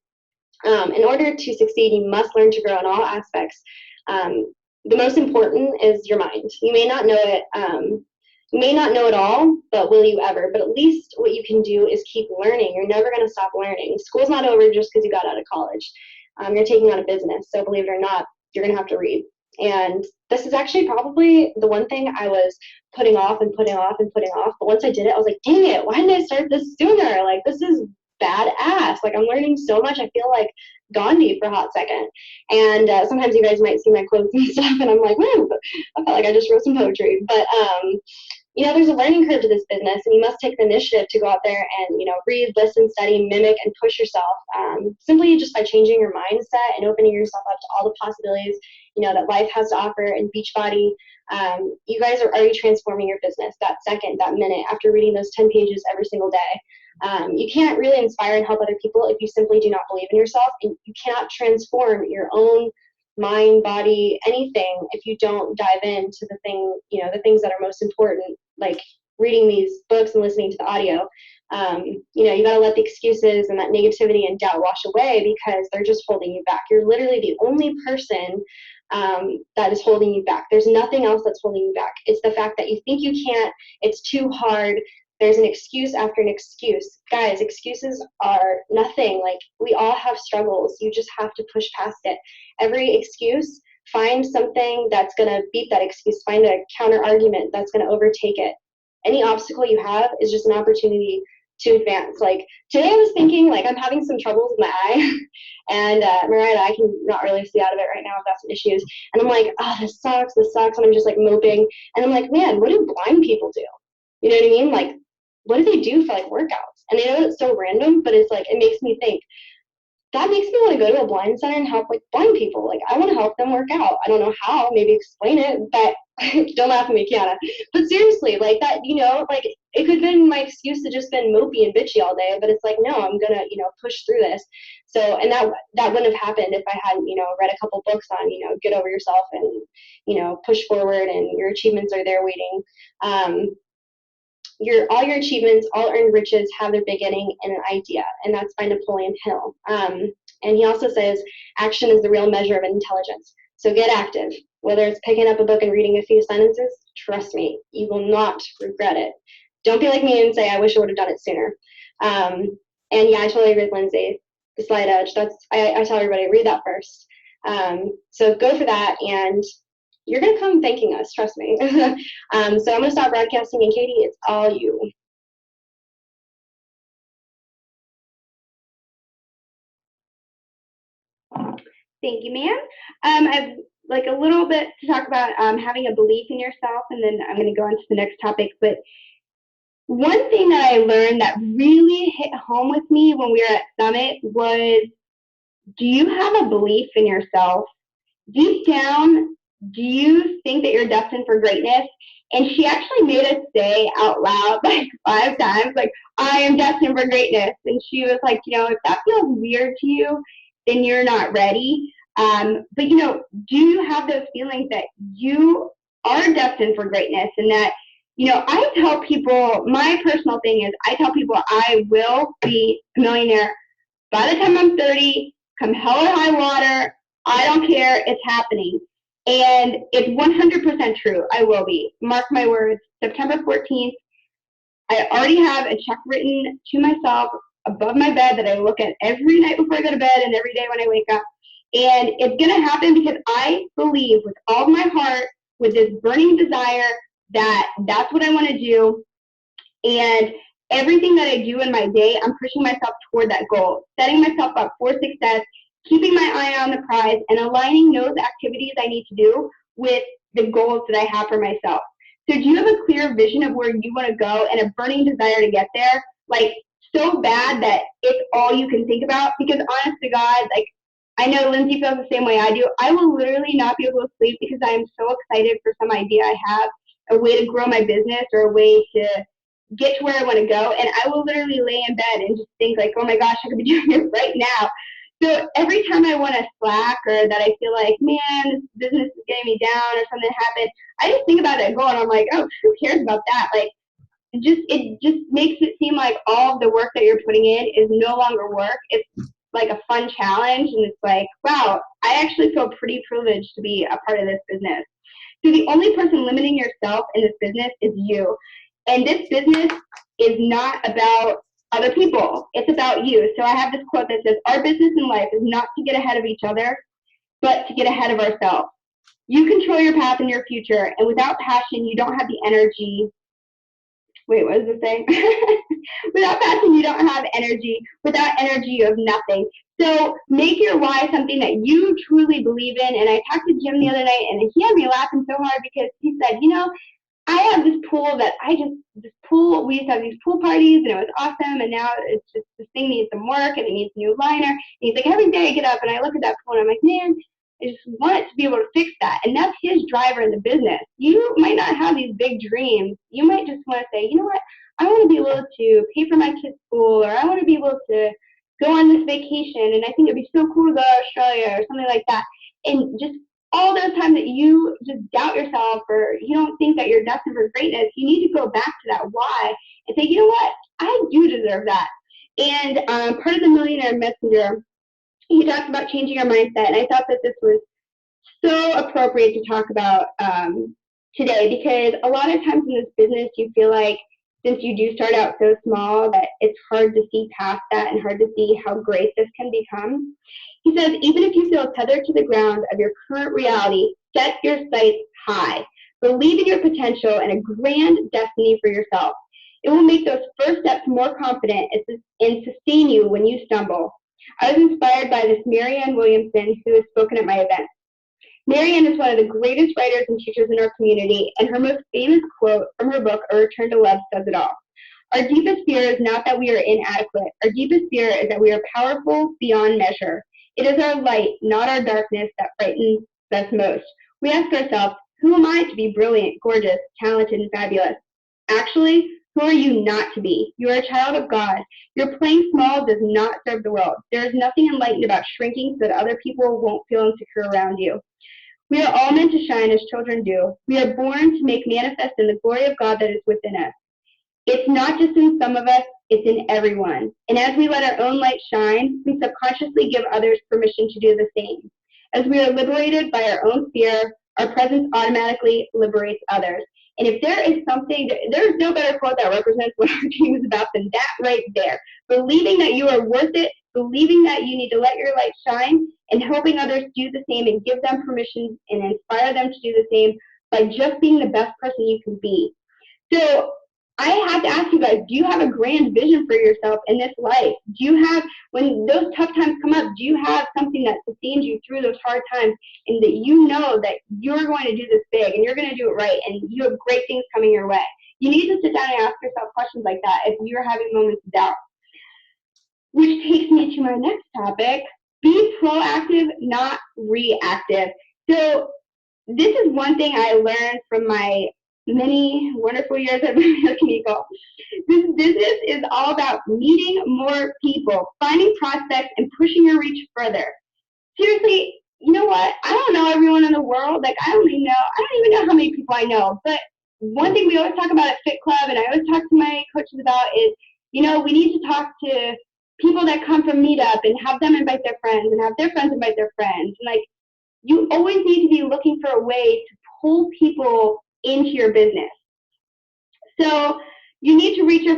In order to succeed, you must learn to grow in all aspects. The most important is your mind. You may not know it. You may not know it all, but will you ever? But at least what you can do is keep learning. You're never going to stop learning. School's not over just because you got out of college. You're taking on a business, so believe it or not, you're going to have to read. And this is actually probably the one thing I was putting off and putting off and putting off. But once I did it, I was like, dang it, why didn't I start this sooner? Like, this is badass. Like, I'm learning so much. I feel like Gandhi for a hot second. And sometimes you guys might see my quotes and stuff, and I'm like, woo, I felt like I just wrote some poetry. But you know, there's a learning curve to this business, and you must take the initiative to go out there and, you know, read, listen, study, mimic, and push yourself, simply just by changing your mindset and opening yourself up to all the possibilities, you know, that life has to offer. In Beachbody, you guys are already transforming your business that second, that minute, after reading those 10 pages every single day. You can't really inspire and help other people if you simply do not believe in yourself, and you cannot transform your own mind, body, anything if you don't dive into the thing, you know, the things that are most important, like reading these books and listening to the audio. You know, you got to let the excuses and that negativity and doubt wash away, because they're just holding you back. You're literally the only person that is holding you back. There's nothing else that's holding you back. It's the fact that you think you can't, it's too hard. There's an excuse after an excuse. Guys, excuses are nothing. Like, we all have struggles. You just have to push past it. Every excuse, find something that's going to beat that excuse. Find a counter argument that's going to overtake it. Any obstacle you have is just an opportunity to advance. Like, today I was thinking, like, I'm having some troubles with my eye, and Mariah, I can not really see out of it right now. I've got some issues. And I'm like, oh, this sucks. And I'm just like moping. And I'm like, man, what do blind people do? You know what I mean? Like, what do they do for like workouts? And I know it's so random, but it's like, it makes me think, that makes me want to go to a blind center and help like blind people. Like, I want to help them work out. I don't know how, maybe explain it, but don't laugh at me, Kiana. But seriously, like that, you know, like it could have been my excuse to just been mopey and bitchy all day, but it's like, no, I'm gonna, you know, push through this. So, and that wouldn't have happened if I hadn't, you know, read a couple books on, you know, get over yourself and, you know, push forward, and your achievements are there waiting. All your achievements, all earned riches have their beginning in an idea, and that's by Napoleon Hill. And he also says, action is the real measure of intelligence. So get active. Whether it's picking up a book and reading a few sentences, trust me, you will not regret it. Don't be like me and say, I wish I would have done it sooner. And yeah, I totally agree with Lindsay. The slight edge, I tell everybody, read that first. So go for that, and you're going to come thanking us, trust me. So I'm going to stop broadcasting, and Katie, it's all you. Thank you, ma'am. I've like a little bit to talk about having a belief in yourself, and then I'm going to go on to the next topic. But one thing that I learned that really hit home with me when we were at Summit was, do you have a belief in yourself? Deep down, do you think that you're destined for greatness? And she actually made us say out loud like 5 times, like, I am destined for greatness. And she was like, you know, if that feels weird to you, then you're not ready. But, you know, do you have those feelings that you are destined for greatness? And that, you know, I tell people, my personal thing is, I tell people I will be a millionaire by the time I'm 30, come hell or high water. I don't care. It's happening. And it's 100% true. I will be. Mark my words. September 14th, I already have a check written to myself above my bed that I look at every night before I go to bed and every day when I wake up. And it's going to happen because I believe with all my heart, with this burning desire, that that's what I want to do. And everything that I do in my day, I'm pushing myself toward that goal, setting myself up for success, keeping my eye on the prize, and aligning those activities I need to do with the goals that I have for myself. So do you have a clear vision of where you want to go and a burning desire to get there? Like, so bad that it's all you can think about? Because honest to God, like, I know Lindsay feels the same way I do. I will literally not be able to sleep because I am so excited for some idea I have, a way to grow my business or a way to get to where I want to go. And I will literally lay in bed and just think like, oh my gosh, I could be doing it right now. So every time I want to slack or that I feel like, man, this business is getting me down or something happened, I just think about that goal and I'm like, oh, who cares about that? Like, it just makes it seem like all of the work that you're putting in is no longer work. It's like a fun challenge, and it's like, wow, I actually feel pretty privileged to be a part of this business. So the only person limiting yourself in this business is you. And this business is not about other people. It's about you. So I have this quote that says, our business in life is not to get ahead of each other, but to get ahead of ourselves. You control your path and your future, and without passion, you don't have the energy. Wait, what does it say? Without passion, you don't have energy. Without energy, you have nothing. So make your why something that you truly believe in. And I talked to Jim the other night, and he had me laughing so hard because he said, you know, I have this pool that we used to have these pool parties, and it was awesome, and now it's just, this thing needs some work, and it needs a new liner. And he's like, every day I get up, and I look at that pool, and I'm like, man, I just want it to be able to fix that. And that's his driver in the business. You might not have these big dreams. You might just want to say, you know what, I want to be able to pay for my kids' school, or I want to be able to go on this vacation, and I think it'd be so cool to go to Australia or something like that. And just all those times that you just doubt yourself or you don't think that you're destined for greatness, you need to go back to that why and say, you know what, I do deserve that. And part of the Millionaire Messenger, he talks about changing our mindset, and I thought that this was so appropriate to talk about today, because a lot of times in this business you feel like since you do start out so small that it's hard to see past that and hard to see how great this can become. He says, even if you feel tethered to the ground of your current reality, set your sights high. Believe in your potential and a grand destiny for yourself. It will make those first steps more confident and sustain you when you stumble. I was inspired by this Marianne Williamson, who has spoken at my event. Marianne is one of the greatest writers and teachers in our community, and her most famous quote from her book, A Return to Love, says it all. Our deepest fear is not that we are inadequate. Our deepest fear is that we are powerful beyond measure. It is our light, not our darkness, that frightens us most. We ask ourselves, who am I to be brilliant, gorgeous, talented, and fabulous? Actually, who are you not to be? You are a child of God. Your playing small does not serve the world. There is nothing enlightened about shrinking so that other people won't feel insecure around you. We are all meant to shine as children do. We are born to make manifest in the glory of God that is within us. It's not just in some of us, it's in everyone. And as we let our own light shine, we subconsciously give others permission to do the same. As we are liberated by our own fear, our presence automatically liberates others. And if there is something, there's no better quote that represents what our team is about than that right there. Believing that you are worth it, believing that you need to let your light shine, and helping others do the same and give them permission and inspire them to do the same by just being the best person you can be. So I have to ask you guys, do you have a grand vision for yourself in this life? Do you have, when those tough times come up, do you have something that sustains you through those hard times and that you know that you're going to do this big and you're going to do it right and you have great things coming your way? You need to sit down and ask yourself questions like that if you're having moments of doubt. Which takes me to my next topic, be proactive, not reactive. So this is one thing I learned from my many wonderful years at American Eagle. This business is all about meeting more people, finding prospects, and pushing your reach further. Seriously, you know what? I don't know everyone in the world. Like, I don't even know how many people I know. But one thing we always talk about at Fit Club, and I always talk to my coaches about is, you know, we need to talk to people that come from Meetup and have them invite their friends and have their friends invite their friends. And like, you always need to be looking for a way to pull people into your business. So you need to reach your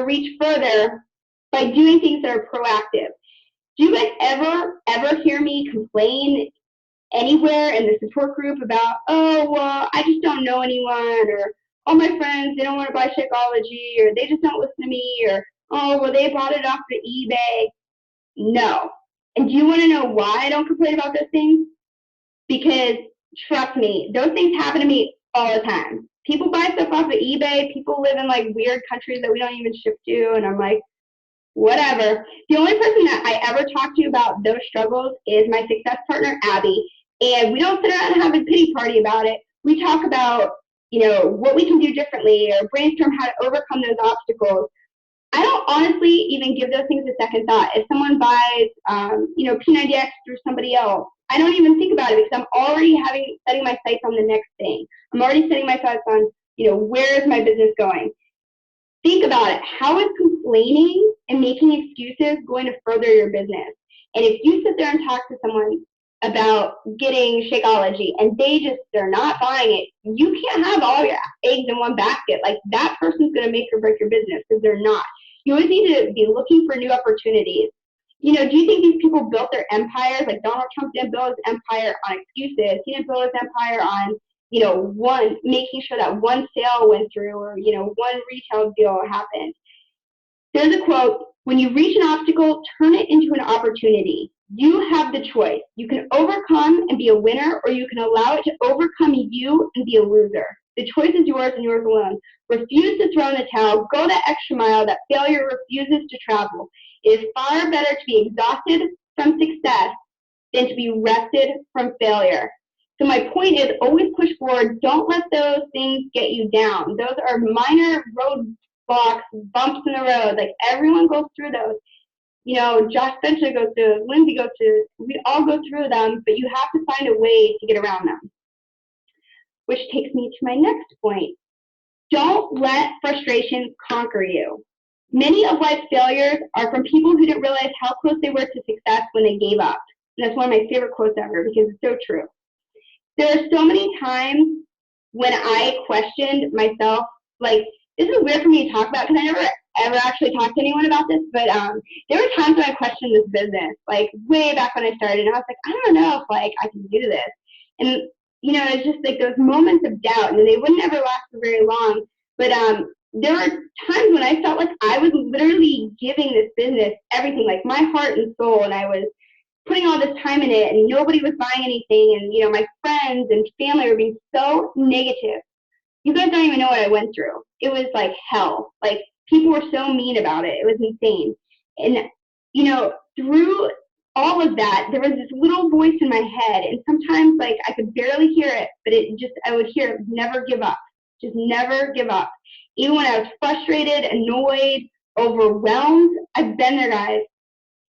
reach further by doing things that are proactive. Do you guys ever hear me complain anywhere in the support group about, oh, well, I just don't know anyone, or all my friends, they don't want to buy Shakeology, or they just don't listen to me, or, oh, well, they bought it off of eBay? No. And do you want to know why I don't complain about those things? Because, trust me, those things happen to me all the time. People buy stuff off of eBay. People live in, like, weird countries that we don't even ship to, and I'm like, whatever. The only person that I ever talk to about those struggles is my success partner, Abby. And we don't sit around and have a pity party about it. We talk about, you know, what we can do differently or brainstorm how to overcome those obstacles. I don't honestly even give those things a second thought. If someone buys, P90X through somebody else, I don't even think about it because I'm already setting my sights on the next thing. I'm already setting my sights on, where is my business going? Think about it. How is complaining and making excuses going to further your business? And if you sit there and talk to someone about getting Shakeology and they're not buying it, you can't have all your eggs in one basket. Like, that person's going to make or break your business because they're not. You always need to be looking for new opportunities. Do you think these people built their empires? Like, Donald Trump didn't build his empire on excuses. He didn't build his empire on making sure that one sale went through or, one retail deal happened. There's a quote, when you reach an obstacle, turn it into an opportunity. You have the choice. You can overcome and be a winner, or you can allow it to overcome you and be a loser. The choice is yours and yours alone. Refuse to throw in the towel. Go that extra mile that failure refuses to travel. It is far better to be exhausted from success than to be rested from failure. So my point is, always push forward. Don't let those things get you down. Those are minor roadblocks, bumps in the road. Like, everyone goes through those. Josh Spencer goes through, Lindsay goes through, we all go through them, but you have to find a way to get around them. Which takes me to my next point. Don't let frustration conquer you. Many of life's failures are from people who didn't realize how close they were to success when they gave up. And that's one of my favorite quotes ever because it's so true. There are so many times when I questioned myself, like, this is weird for me to talk about because I never ever actually talked to anyone about this, but there were times when I questioned this business, like way back when I started, and I was like, I don't know if I can do this. And it's just like those moments of doubt, and they wouldn't ever last for very long. But there were times when I felt like I was literally giving this business everything, like my heart and soul, and I was putting all this time in it, and nobody was buying anything, and my friends and family were being so negative. You guys don't even know what I went through. It was like hell. Like, people were so mean about it. It was insane. And through all of that, there was this little voice in my head, and sometimes, like, I could barely hear it, but I would hear it, never give up. Just never give up. Even when I was frustrated, annoyed, overwhelmed, I've been there, guys.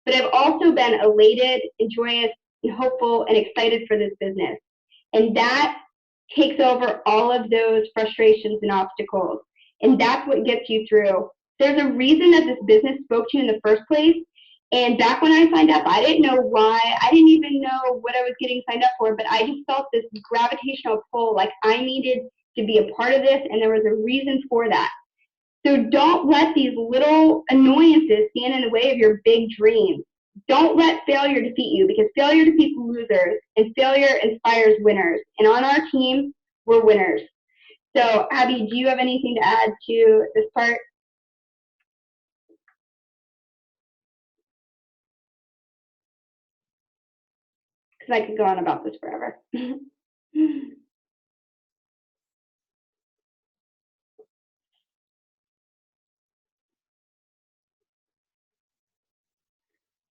But I've also been elated and joyous and hopeful and excited for this business. And that takes over all of those frustrations and obstacles. And that's what gets you through. There's a reason that this business spoke to you in the first place. And back when I signed up, I didn't know why. I didn't even know what I was getting signed up for, but I just felt this gravitational pull, like I needed to be a part of this, and there was a reason for that. So don't let these little annoyances stand in the way of your big dreams. Don't let failure defeat you, because failure defeats losers and failure inspires winners. And on our team, we're winners. So, Abby, do you have anything to add to this part? Because I could go on about this forever.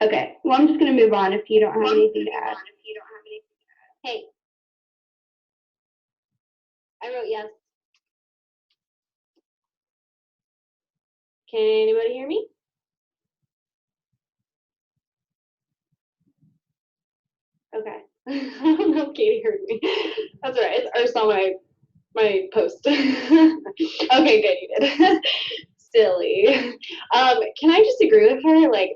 Okay, well, I'm just going to move on if you don't have anything to add. Hey. I wrote yes. Can anybody hear me? Okay. I don't know if Katie heard me. That's all right. I saw my post. Okay, good, you did. Silly. Can I just agree with her? Like,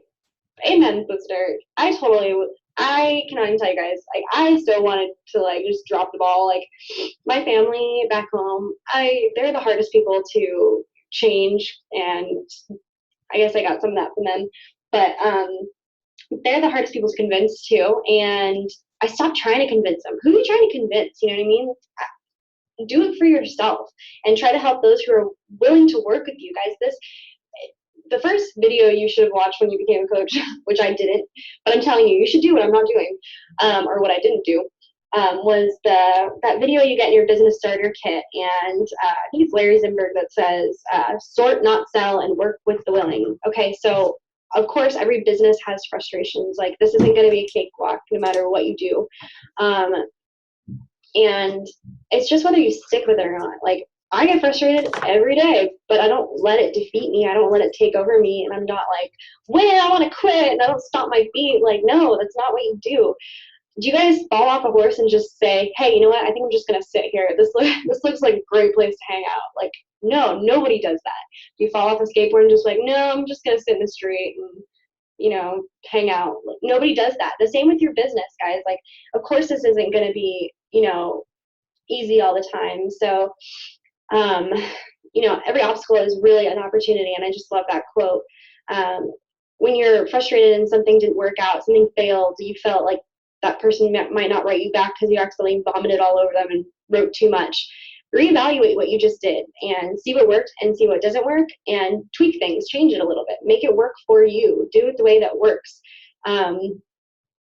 amen, sister. I cannot even tell you guys, like, I still wanted to, like, just drop the ball. Like, my family back home, they're the hardest people to change, and I guess I got some of that from them, but they're the hardest people to convince too, and I stopped trying to convince them. Who are you trying to convince? You know what I mean? Do it for yourself and try to help those who are willing to work with you guys. The first video you should have watched when you became a coach, which I didn't, but I'm telling you, you should do what I'm not doing, or what I didn't do, was that video you get in your business starter kit, and I think it's Larry Zimberg that says, sort, not sell, and work with the willing. Okay, so of course every business has frustrations. Like, this isn't going to be a cakewalk no matter what you do, and it's just whether you stick with it or not. Like, I get frustrated every day, but I don't let it defeat me. I don't let it take over me. And I'm not like, win, I want to quit. And I don't stomp my feet. Like, no, that's not what you do. Do you guys fall off a horse and just say, hey, you know what? I think I'm just going to sit here. This looks like a great place to hang out. Like, no, nobody does that. You fall off a skateboard and just like, no, I'm just going to sit in the street and, you know, hang out. Like, nobody does that. The same with your business, guys. Like, of course, this isn't going to be, you know, easy all the time. So, you know, every obstacle is really an opportunity. And I just love that quote. When you're frustrated and something didn't work out, something failed, you felt like that person might not write you back because you accidentally vomited all over them and wrote too much. Reevaluate what you just did and see what worked and see what doesn't work, and tweak things, change it a little bit, make it work for you, do it the way that works.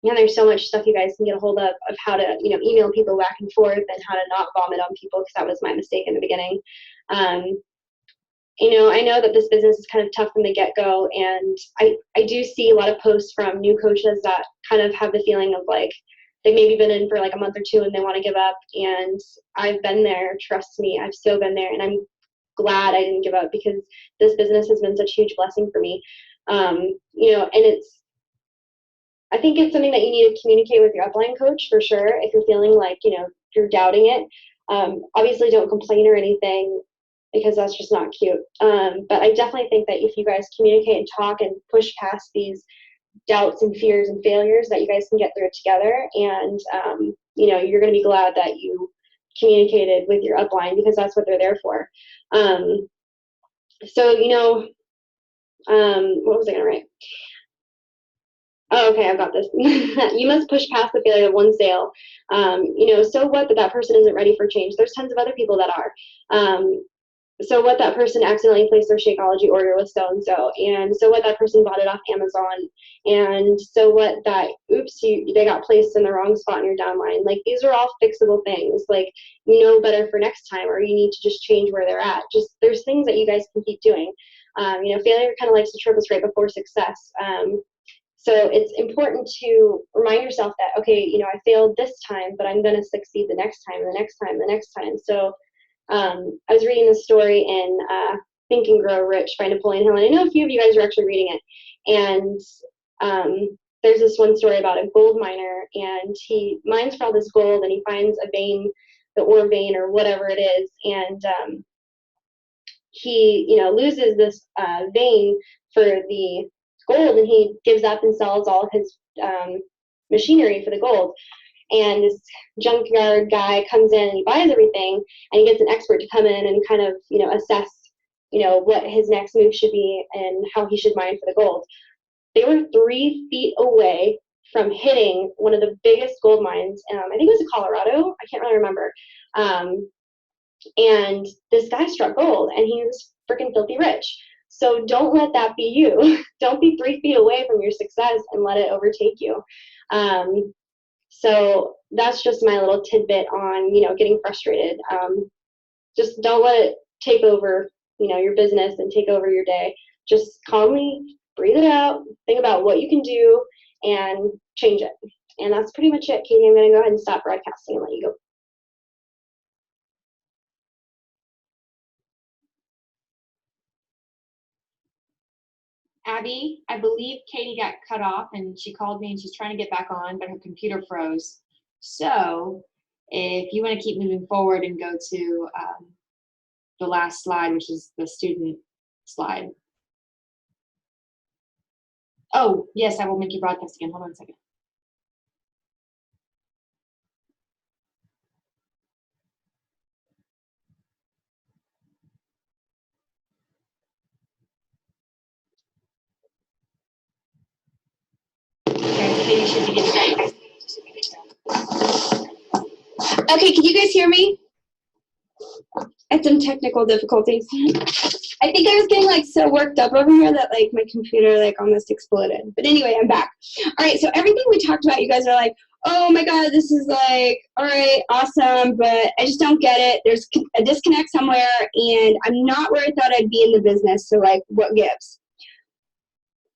Yeah, there's so much stuff you guys can get a hold of how to, you know, email people back and forth and how to not vomit on people, because that was my mistake in the beginning. You know, I know that this business is kind of tough from the get-go, and I do see a lot of posts from new coaches that kind of have the feeling of like they've maybe been in for like a month or two and they want to give up, and I've been there. Trust me, I've so been there, and I'm glad I didn't give up because this business has been such a huge blessing for me. You know, and I think it's something that you need to communicate with your upline coach for sure if you're feeling like, you know, you're doubting it. Obviously, don't complain or anything, because that's just not cute. But I definitely think that if you guys communicate and talk and push past these doubts and fears and failures, that you guys can get through it together. And, you know, you're going to be glad that you communicated with your upline, because that's what they're there for. So, you know, what was I going to write? Oh, okay, I've got this. You must push past the failure of one sale. You know, so what that person isn't ready for change? There's tons of other people that are. So what that person accidentally placed their Shakeology order with so-and-so, and so what that person bought it off Amazon, and so what that, oops, they got placed in the wrong spot in your downline. Like, these are all fixable things. Like, you know better for next time, or you need to just change where they're at. Just, there's things that you guys can keep doing. You know, failure kind of likes to trip us right before success. So it's important to remind yourself that, okay, you know, I failed this time, but I'm going to succeed the next time, the next time, the next time. So I was reading this story in Think and Grow Rich by Napoleon Hill, and I know a few of you guys are actually reading it. And there's this one story about a gold miner, and he mines for all this gold, and he finds a vein, the ore vein or whatever it is, and he, you know, loses this vein for the gold, and he gives up and sells all of his machinery for the gold. And this junkyard guy comes in and he buys everything, and he gets an expert to come in and kind of, you know, assess, you know, what his next move should be and how he should mine for the gold. They were 3 feet away from hitting one of the biggest gold mines. I think it was in Colorado. I can't really remember. And this guy struck gold, and he was freaking filthy rich. So don't let that be you. Don't be 3 feet away from your success and let it overtake you. So that's just my little tidbit on, you know, getting frustrated. Just don't let it take over, you know, your business and take over your day. Just calmly breathe it out, think about what you can do, and change it. And that's pretty much it, Katie. I'm going to go ahead and stop broadcasting and let you go. Abby, I believe Katie got cut off, and she called me and she's trying to get back on, but her computer froze. So if you want to keep moving forward and go to the last slide, which is the student slide. Oh, yes, I will make you broadcast again. Hold on a second. Okay, you should be getting. Okay, can you guys hear me? I had some technical difficulties. I think I was getting like so worked up over here that like my computer like almost exploded. But anyway, I'm back. All right, so everything we talked about, you guys are like, oh my God, this is like, all right, awesome, but I just don't get it. There's a disconnect somewhere, and I'm not where I thought I'd be in the business, so like, what gives?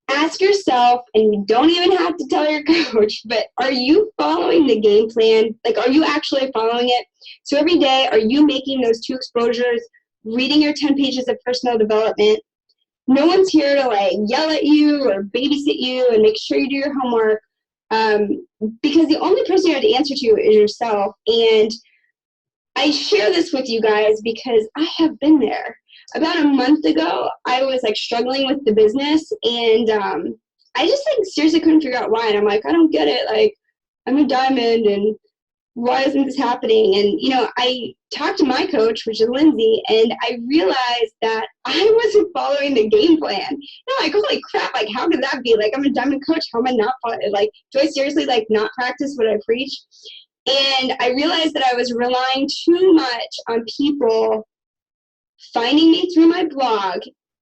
Ask yourself, and you don't even have to tell your coach, but are you following the game plan? Like, are you actually following it? So every day, are you making those 2 exposures reading your 10 pages of personal development. No one's here to like yell at you or babysit you and make sure you do your homework, because the only person you have to answer to is yourself. And I share this with you guys because I have been there. About a month ago, I was like struggling with the business, and I just like seriously couldn't figure out why. And I'm like, I don't get it. Like, I'm a diamond, and why isn't this happening? And, you know, I talked to my coach, which is Lindsay, and I realized that I wasn't following the game plan. I'm like, holy crap, like, how could that be? Like, I'm a diamond coach. How am I not following? Like, do I seriously, like, not practice what I preach? And I realized that I was relying too much on people finding me through my blog,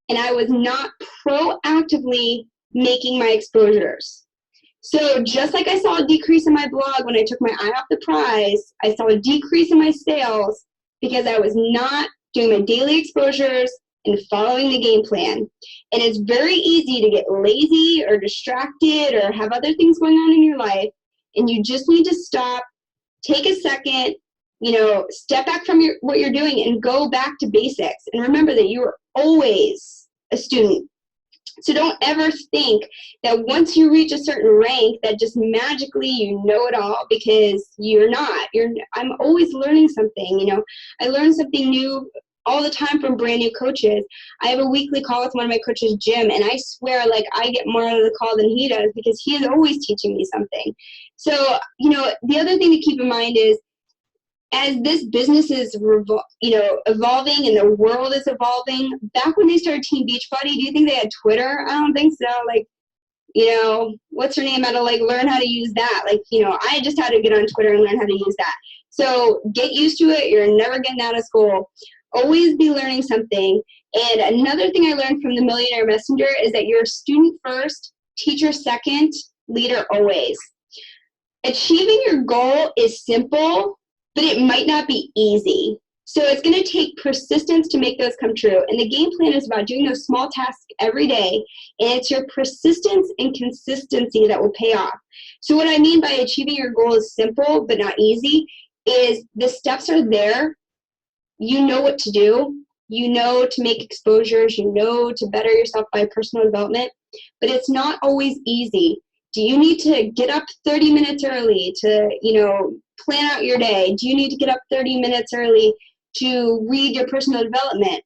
and I was not proactively making my exposures. So just like I saw a decrease in my blog when I took my eye off the prize, I saw a decrease in my sales because I was not doing my daily exposures and following the game plan. And it's very easy to get lazy or distracted or have other things going on in your life, and you just need to stop, take a second, you know, step back from what you're doing and go back to basics. And remember that you are always a student. So don't ever think that once you reach a certain rank that just magically you know it all, because you're not. I'm always learning something, you know. I learn something new all the time from brand new coaches. I have a weekly call with one of my coaches, Jim, and I swear like I get more out of the call than he does because he is always teaching me something. So, you know, the other thing to keep in mind is as this business is evolving and the world is evolving, back when they started Team Beachbody, do you think they had Twitter? I don't think so. Like, you know, what's her name? Had to like learn how to use that. Like, you know, I just had to get on Twitter and learn how to use that. So get used to it. You're never getting out of school. Always be learning something. And another thing I learned from the Millionaire Messenger is that you're a student first, teacher second, leader always. Achieving your goal is simple, but it might not be easy. So it's going to take persistence to make those come true. And the game plan is about doing those small tasks every day, and it's your persistence and consistency that will pay off. So what I mean by achieving your goal is simple but not easy is the steps are there. You know what to do. You know to make exposures. You know to better yourself by personal development, but it's not always easy. Do you need to get up 30 minutes early to, you know, plan out your day? Do you need to get up 30 minutes early to read your personal development?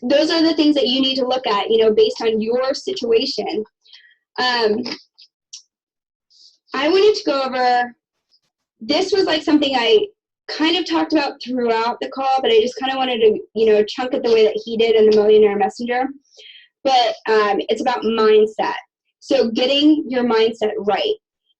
Those are the things that you need to look at, you know, based on your situation. I wanted to go over, this was like something I kind of talked about throughout the call, but I just kind of wanted to, you know, chunk it the way that he did in the Millionaire Messenger. But it's about mindset. So getting your mindset right.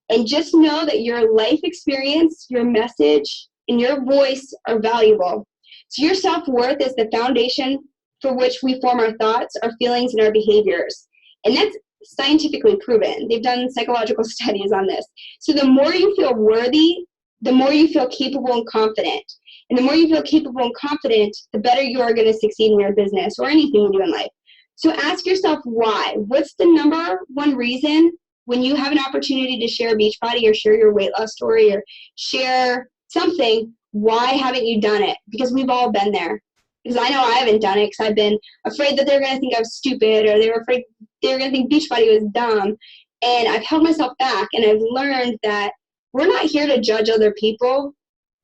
And just know that your life experience, your message, and your voice are valuable. So your self-worth is the foundation for which we form our thoughts, our feelings, and our behaviors. And that's scientifically proven. They've done psychological studies on this. So the more you feel worthy, the more you feel capable and confident. And the more you feel capable and confident, the better you are going to succeed in your business or anything you do in life. So ask yourself why. What's the number one reason when you have an opportunity to share Beachbody or share your weight loss story or share something, why haven't you done it? Because we've all been there. Because I know I haven't done it because I've been afraid that they're going to think I was stupid, or they were afraid they were going to think Beachbody was dumb. And I've held myself back, and I've learned that we're not here to judge other people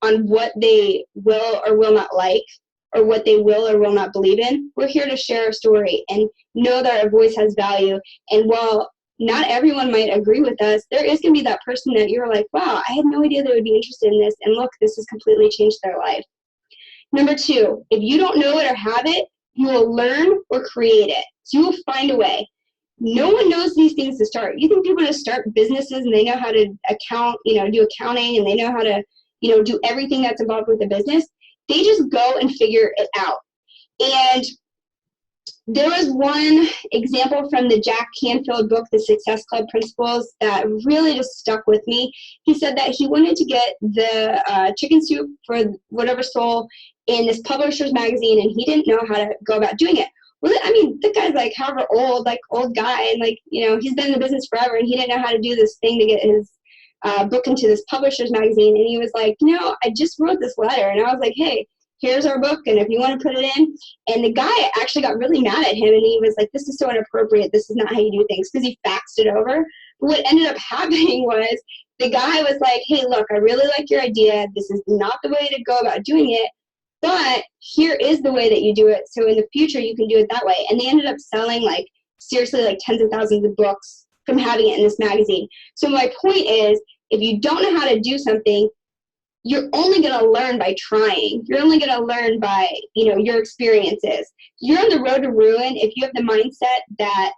on what they will or will not like, or what they will or will not believe in. We're here to share a story and know that our voice has value. And while not everyone might agree with us, there is going to be that person that you're like, wow, I had no idea they would be interested in this. And look, this has completely changed their life. Number two, if you don't know it or have it, you will learn or create it. So you will find a way. No one knows these things to start. You think people just start businesses and they know how to account, you know, do accounting, and they know how to, you know, do everything that's involved with the business. They just go and figure it out. And there was one example from the Jack Canfield book, The Success Club Principles, that really just stuck with me. He said that he wanted to get the chicken soup for whatever soul in this publisher's magazine, and he didn't know how to go about doing it. Well, I mean, the guy's like however old, like old guy, and like, you know, he's been in the business forever, and he didn't know how to do this thing to get his book into this publisher's magazine. And he was like, you know, I just wrote this letter. And I was like, hey, here's our book, and if you want to put it in. And the guy actually got really mad at him, and he was like, this is so inappropriate. This is not how you do things, because he faxed it over. But what ended up happening was the guy was like, hey, look, I really like your idea. This is not the way to go about doing it, but here is the way that you do it. So in the future, you can do it that way. And they ended up selling, like, seriously, like tens of thousands of books from having it in this magazine. So my point is, if you don't know how to do something, you're only going to learn by trying. You're only going to learn by, your experiences. You're on the road to ruin if you have the mindset that,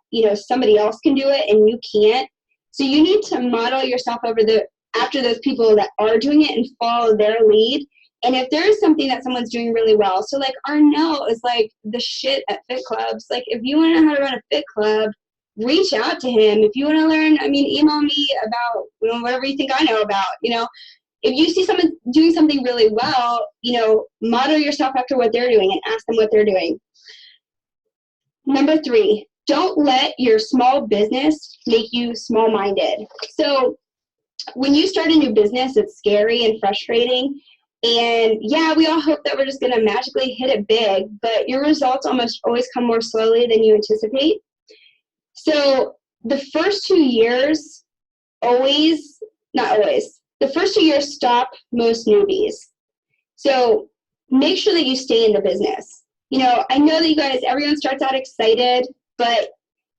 somebody else can do it and you can't. So you need to model yourself after those people that are doing it and follow their lead. And if there is something that someone's doing really well, so like Arnell is like the shit at fit clubs. Like if you want to know how to run a fit club, reach out to him. If you want to learn, email me about whatever you think I know about, If you see someone doing something really well, model yourself after what they're doing and ask them what they're doing. Number 3, don't let your small business make you small-minded. So when you start a new business, it's scary and frustrating. And yeah, we all hope that we're just going to magically hit it big, but your results almost always come more slowly than you anticipate. So the first 2 years, the first 2 years stop most newbies. So make sure that you stay in the business. I know that you guys, everyone starts out excited, but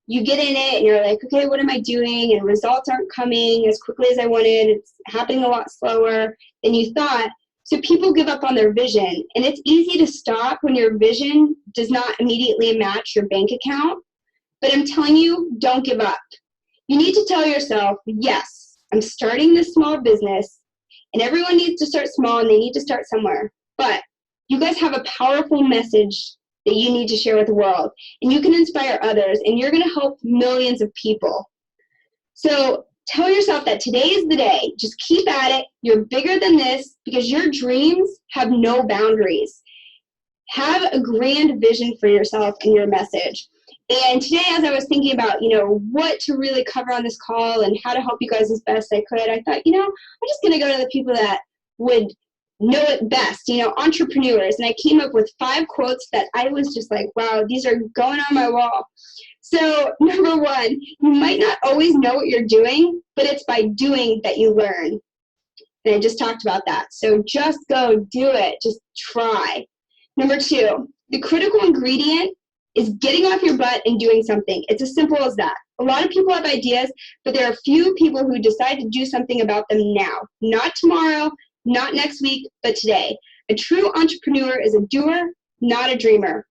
you get in it and you're like, okay, what am I doing? And results aren't coming as quickly as I wanted. It's happening a lot slower than you thought. So people give up on their vision. And it's easy to stop when your vision does not immediately match your bank account. But I'm telling you, don't give up. You need to tell yourself, yes, I'm starting this small business, and everyone needs to start small and they need to start somewhere. But you guys have a powerful message that you need to share with the world, and you can inspire others, and you're going to help millions of people. So tell yourself that today is the day. Just keep at it. You're bigger than this, because your dreams have no boundaries. Have a grand vision for yourself and your message. And today, as I was thinking about, what to really cover on this call and how to help you guys as best I could, I thought, I'm just going to go to the people that would know it best, entrepreneurs. And I came up with 5 quotes that I was just like, wow, these are going on my wall. So number 1, you might not always know what you're doing, but it's by doing that you learn. And I just talked about that. So just go do it. Just try. Number 2, the critical ingredient is getting off your butt and doing something. It's as simple as that. A lot of people have ideas, but there are few people who decide to do something about them now. Not tomorrow, not next week, but today. A true entrepreneur is a doer, not a dreamer.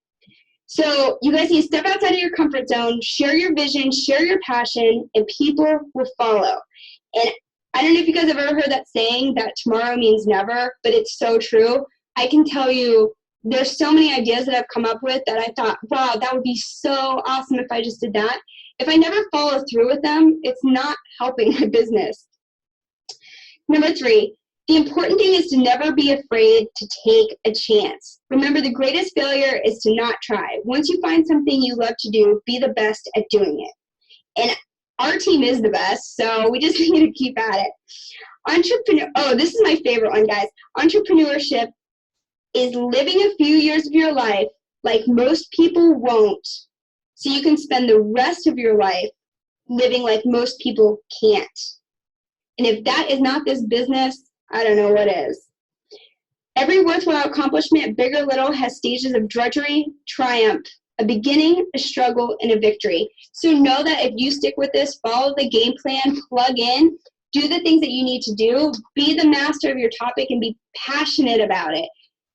So you guys need to step outside of your comfort zone, share your vision, share your passion, and people will follow. And I don't know if you guys have ever heard that saying that tomorrow means never, but it's so true. I can tell you, there's so many ideas that I've come up with that I thought, wow, that would be so awesome if I just did that. If I never follow through with them, it's not helping my business. Number 3, the important thing is to never be afraid to take a chance. Remember, the greatest failure is to not try. Once you find something you love to do, be the best at doing it. And our team is the best, so we just need to keep at it. This is my favorite one, guys. Entrepreneurship is living a few years of your life like most people won't, so you can spend the rest of your life living like most people can't. And if that is not this business, I don't know what is. Every worthwhile accomplishment, big or little, has stages of drudgery, triumph, a beginning, a struggle, and a victory. So know that if you stick with this, follow the game plan, plug in, do the things that you need to do, be the master of your topic, and be passionate about it.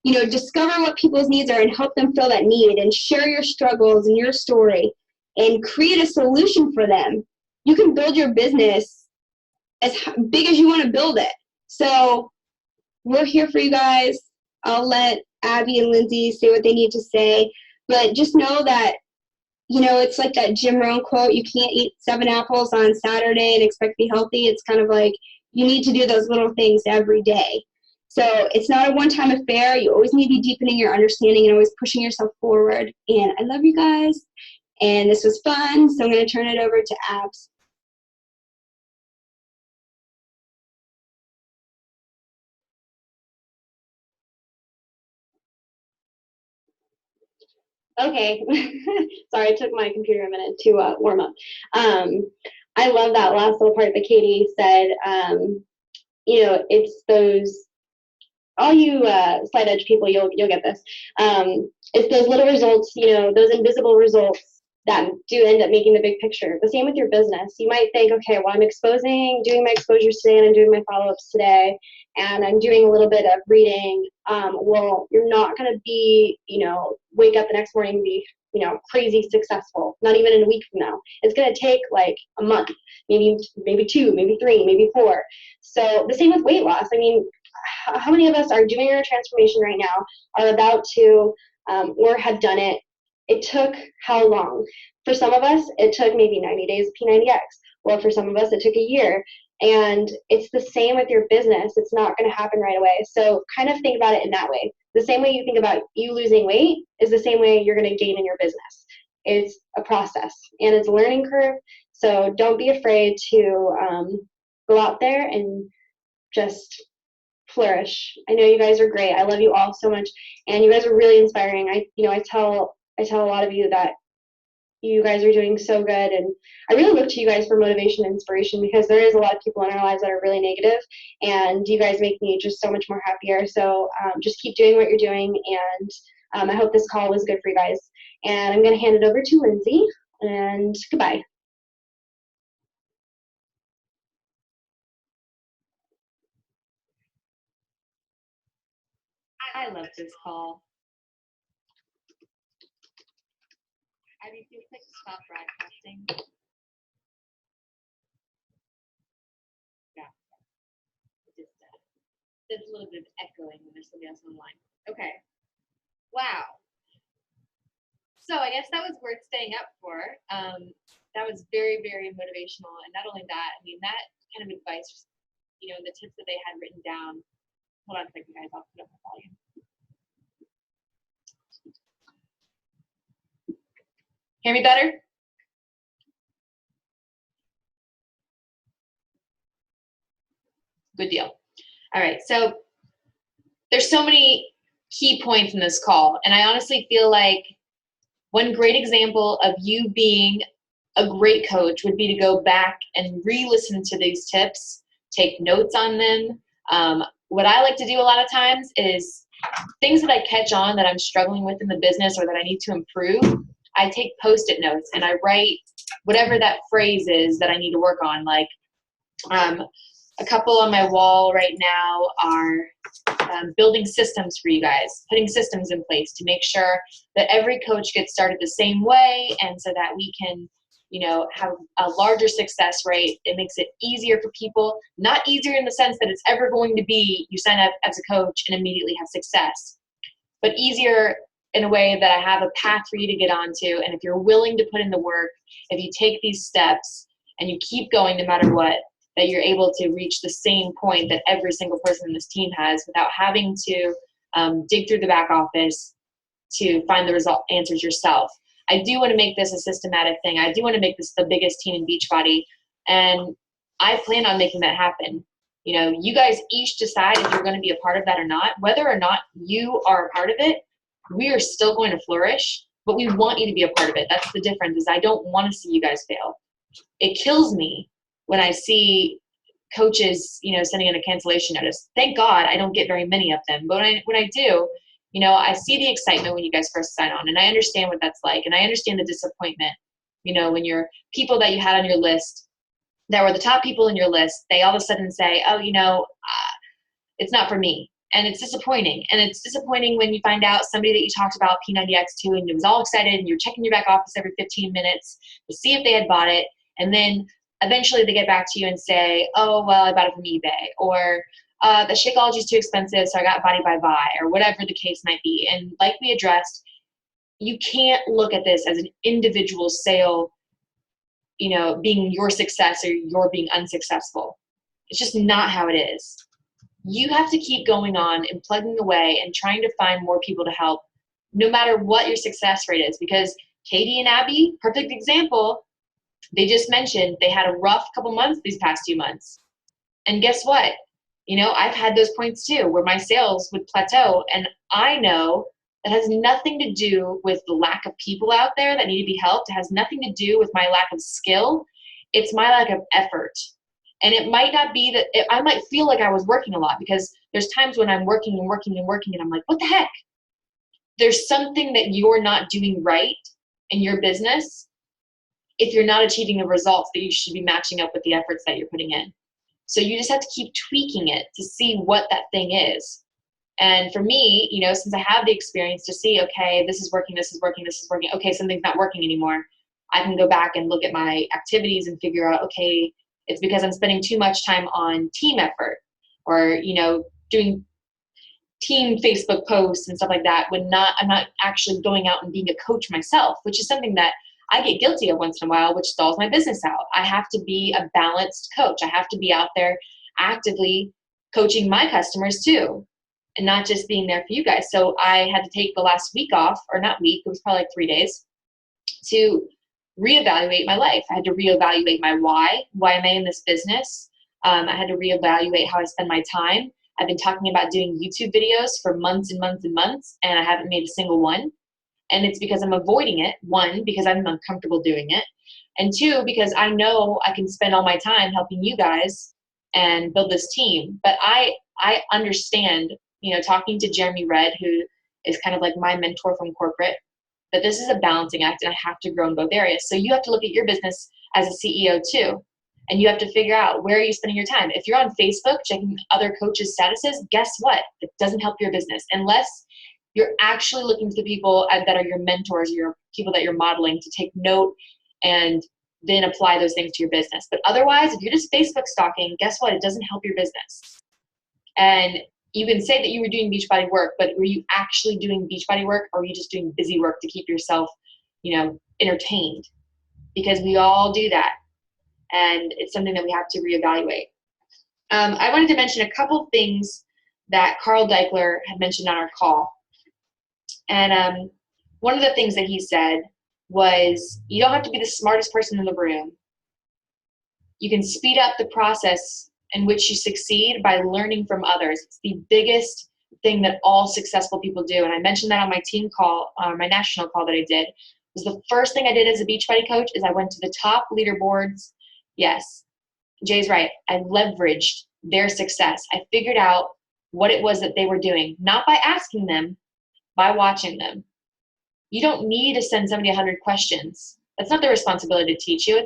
Discover what people's needs are and help them fill that need, and share your struggles and your story and create a solution for them. You can build your business as big as you want to build it. So we're here for you guys. I'll let Abby and Lindsay say what they need to say, but just know that, it's like that Jim Rohn quote, you can't eat 7 apples on Saturday and expect to be healthy. It's kind of like you need to do those little things every day. So it's not a one-time affair. You always need to be deepening your understanding and always pushing yourself forward. And I love you guys. And this was fun. So I'm going to turn it over to Abs. Okay. Sorry, it took my computer a minute to warm up. I love that last little part that Katie said. It's those, all you slide edge people, you'll get this. It's those little results, those invisible results that do end up making the big picture. The same with your business. You might think, okay, well, I'm doing my exposures today, and I'm doing my follow-ups today, and I'm doing a little bit of reading. Well, you're not going to be, wake up the next morning and be, crazy successful. Not even in a week from now. It's going to take like a month, maybe 2, maybe 3, maybe 4. So the same with weight loss. I mean, how many of us are doing our transformation right now, are about to, or have done it? It took how long? For some of us, it took maybe 90 days of P90X. Well, for some of us, it took a year. And it's the same with your business. It's not going to happen right away. So kind of think about it in that way. The same way you think about you losing weight is the same way you're going to gain in your business. It's a process and it's a learning curve. So don't be afraid to go out there and just flourish. I know you guys are great. I love you all so much, and you guys are really inspiring. I tell a lot of you that you guys are doing so good, and I really look to you guys for motivation and inspiration, because there is a lot of people in our lives that are really negative, and you guys make me just so much more happier. So just keep doing what you're doing, and I hope this call was good for you guys. And I'm going to hand it over to Lindsay, and goodbye. I love this call. Abby, if you would click stop broadcasting. Yeah. There's a little bit of echoing when there's somebody else on the line. Okay. Wow. So I guess that was worth staying up for. That was very, very motivational. And not only that, I mean, that kind of advice, the tips that they had written down. Hold on a second, guys. I'll put up the volume. Hear me better? Good deal. All right. So there's so many key points in this call. And I honestly feel like one great example of you being a great coach would be to go back and re-listen to these tips, take notes on them. What I like to do a lot of times is things that I catch on that I'm struggling with in the business or that I need to improve, I take Post-it notes and I write whatever that phrase is that I need to work on. Like a couple on my wall right now are building systems for you guys, putting systems in place to make sure that every coach gets started the same way, and so that we can have a larger success rate. It makes it easier for people, not easier in the sense that it's ever going to be you sign up as a coach and immediately have success, but easier in a way that I have a path for you to get onto. And if you're willing to put in the work, if you take these steps and you keep going no matter what, that you're able to reach the same point that every single person in this team has without having to dig through the back office to find the answers yourself. I do want to make this a systematic thing. I do want to make this the biggest team in Beachbody, and I plan on making that happen. You guys each decide if you're going to be a part of that or not. Whether or not you are a part of it, we are still going to flourish, but we want you to be a part of it. That's the difference, is I don't want to see you guys fail. It kills me when I see coaches, sending in a cancellation notice. Thank God I don't get very many of them, but when I do, I see the excitement when you guys first sign on, and I understand what that's like, and I understand the disappointment, when your people that you had on your list, that were the top people in your list, they all of a sudden say, oh, it's not for me. And it's disappointing. And it's disappointing when you find out somebody that you talked about P90X to, and you was all excited, and you're checking your back office every 15 minutes to see if they had bought it, and then eventually they get back to you and say, oh, well, I bought it from eBay, or the Shakeology is too expensive, so I got Body by Buy, or whatever the case might be. And like we addressed, you can't look at this as an individual sale, being your success or your being unsuccessful. It's just not how it is. You have to keep going on and plugging away and trying to find more people to help, no matter what your success rate is. Because Katie and Abby, perfect example, they just mentioned they had a rough couple months these past 2 months. And guess what? I've had those points too, where my sales would plateau, and I know That has nothing to do with the lack of people out there that need to be helped. It has nothing to do with my lack of skill. It's my lack of effort. And it might not be that I might feel like I was working a lot, because there's times when I'm working and working and working and I'm like, what the heck? There's something that you're not doing right in your business if you're not achieving the results that you should be matching up with the efforts that you're putting in. So you just have to keep tweaking it to see what that thing is. And for me, you know, since I have the experience to see, okay, this is working, this is working, this is working, okay, something's not working anymore, I can go back and look at my activities and figure out, okay, it's because I'm spending too much time on team effort, or, you know, doing team Facebook posts and stuff like that, when I'm not actually going out and being a coach myself, which is something that I get guilty of once in a while, which stalls my business out. I have to be a balanced coach. I have to be out there actively coaching my customers too, and not just being there for you guys. So I had to take the last week off, or not week, it was probably like 3 days, to reevaluate my life. I had to reevaluate my why am I in this business? I had to reevaluate how I spend my time. I've been talking about doing YouTube videos for months and months and months, and I haven't made a single one. And it's because I'm avoiding it. One, because I'm uncomfortable doing it. And two, because I know I can spend all my time helping you guys and build this team. But I understand, you know, talking to Jeremy Red, who is kind of like my mentor from corporate, that this is a balancing act and I have to grow in both areas. So you have to look at your business as a CEO too. And you have to figure out, where are you spending your time? If you're on Facebook checking other coaches' statuses, guess what? It doesn't help your business unless you're actually looking to the people that are your mentors, your people that you're modeling, to take note and then apply those things to your business. But otherwise, if you're just Facebook stalking, guess what? It doesn't help your business. And you can say that you were doing Beachbody work, but were you actually doing Beachbody work, or were you just doing busy work to keep yourself, you know, entertained? Because we all do that. And it's something that we have to reevaluate. I wanted to mention a couple things that Carl Deichler had mentioned on our call. And one of the things that he said was, you don't have to be the smartest person in the room. You can speed up the process in which you succeed by learning from others. It's the biggest thing that all successful people do. And I mentioned that on my team call, my national call that I did. It was the first thing I did as a Beachbody coach is I went to the top leaderboards. Yes, Jay's right. I leveraged their success. I figured out what it was that they were doing, not by asking them, by watching them. You don't need to send somebody 100 questions. That's not their responsibility to teach you.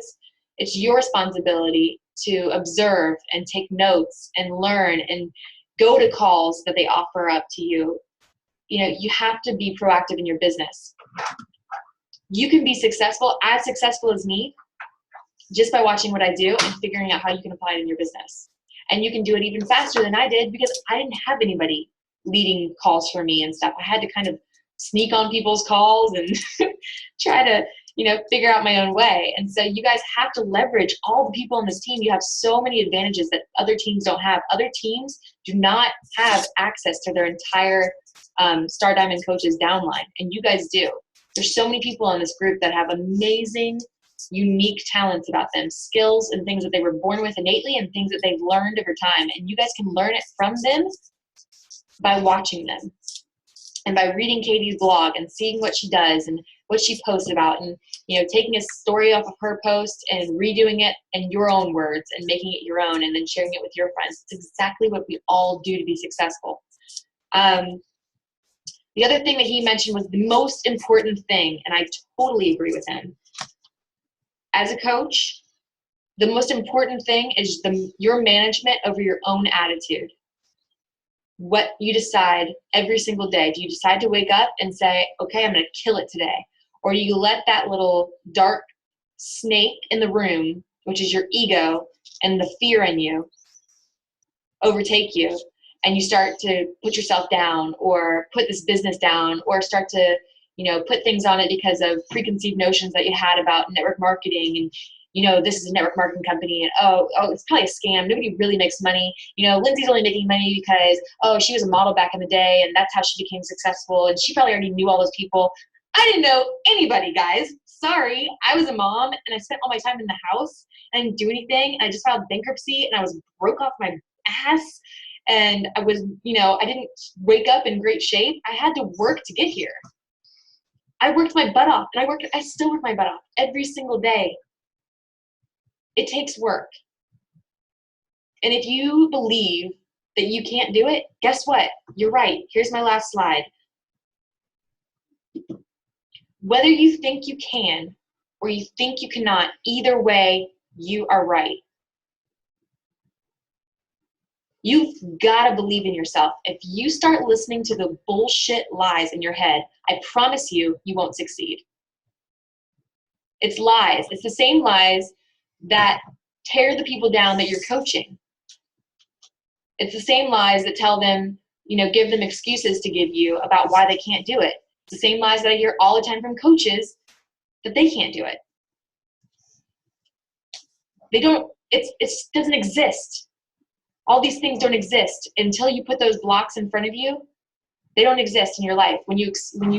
It's your responsibility to observe and take notes and learn and go to calls that they offer up to you. You know, you have to be proactive in your business. You can be successful as me, just by watching what I do and figuring out how you can apply it in your business. And you can do it even faster than I did, because I didn't have anybody leading calls for me and stuff. I had to kind of sneak on people's calls and try to, you know, figure out my own way. And so you guys have to leverage all the people on this team. You have so many advantages that other teams don't have. Other teams do not have access to their entire Star Diamond Coaches downline, and you guys do. There's so many people in this group that have amazing, unique talents about them, skills and things that they were born with innately and things that they've learned over time. And you guys can learn it from them by watching them and by reading Katie's blog and seeing what she does and what she posts about, and, you know, taking a story off of her post and redoing it in your own words and making it your own and then sharing it with your friends. It's exactly what we all do to be successful. The other thing that he mentioned was the most important thing, and I totally agree with him. As a coach, the most important thing is your management over your own attitude. What you decide every single day. Do you decide to wake up and say, okay, I'm going to kill it today? Or do you let that little dark snake in the room, which is your ego and the fear in you, overtake you, and you start to put yourself down or put this business down or start to, you know, put things on it because of preconceived notions that you had about network marketing and, you know, this is a network marketing company and, oh, it's probably a scam. Nobody really makes money. You know, Lindsay's only making money because, oh, she was a model back in the day and that's how she became successful and she probably already knew all those people. I didn't know anybody, guys. Sorry. I was a mom and I spent all my time in the house and I didn't do anything. And I just filed bankruptcy and I was broke off my ass and I was, I didn't wake up in great shape. I had to work to get here. I worked my butt off, and I still work my butt off every single day. It takes work. And if you believe that you can't do it, guess what? You're right. Here's my last slide. Whether you think you can or you think you cannot, either way, you are right. You've got to believe in yourself. If you start listening to the bullshit lies in your head, I promise you, you won't succeed. It's lies. It's the same lies that tear the people down that you're coaching. It's the same lies that tell them, give them excuses to give you about why they can't do it. It's the same lies that I hear all the time from coaches that they can't do it. It doesn't exist. All these things don't exist until you put those blocks in front of you. They don't exist in your life. When you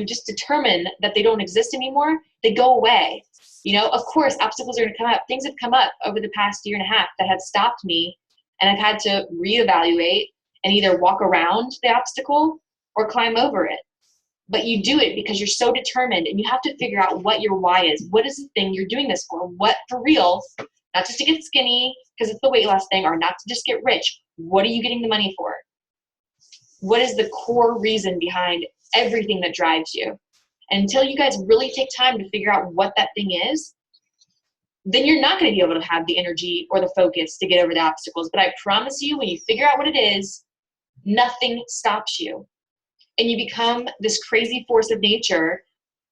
just determine that they don't exist anymore, they go away. Of course, obstacles are going to come up. Things have come up over the past year and a half that have stopped me, and I've had to reevaluate and either walk around the obstacle or climb over it. But you do it because you're so determined, and you have to figure out what your why is. What is the thing you're doing this for? What for real? Not just to get skinny because it's the weight loss thing, or not to just get rich. What are you getting the money for? What is the core reason behind everything that drives you? And until you guys really take time to figure out what that thing is, then you're not going to be able to have the energy or the focus to get over the obstacles. But I promise you, when you figure out what it is, nothing stops you. And you become this crazy force of nature,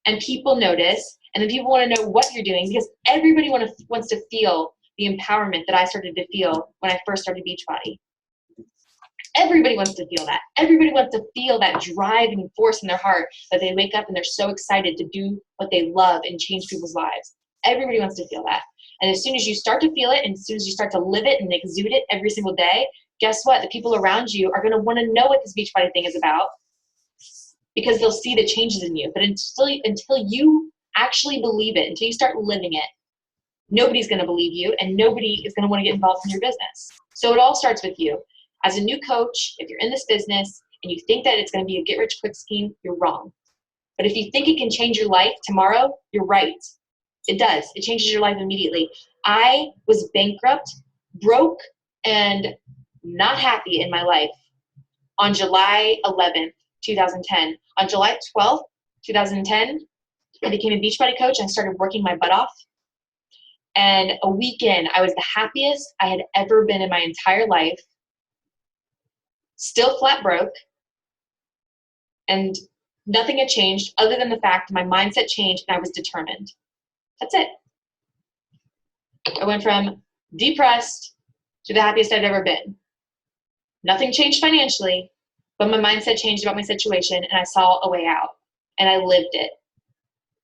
and people notice, and then people want to know what you're doing, because everybody wants to feel the empowerment that I started to feel when I first started Beachbody. Everybody wants to feel that. Everybody wants to feel that driving force in their heart, that they wake up and they're so excited to do what they love and change people's lives. Everybody wants to feel that. And as soon as you start to feel it, and as soon as you start to live it and exude it every single day, guess what? The people around you are going to want to know what this Beachbody thing is about, because they'll see the changes in you. But until you actually believe it, until you start living it, nobody's going to believe you, and nobody is going to want to get involved in your business. So it all starts with you. As a new coach, if you're in this business and you think that it's going to be a get-rich-quick scheme, you're wrong. But if you think it can change your life tomorrow, you're right. It does. It changes your life immediately. I was bankrupt, broke, and not happy in my life on July 11th, 2010. On July 12th, 2010, I became a Beachbody coach, and I started working my butt off. And a week in, I was the happiest I had ever been in my entire life. Still flat broke, and nothing had changed other than the fact my mindset changed and I was determined. That's it. I went from depressed to the happiest I've ever been. Nothing changed financially, but my mindset changed about my situation, and I saw a way out, and I lived it.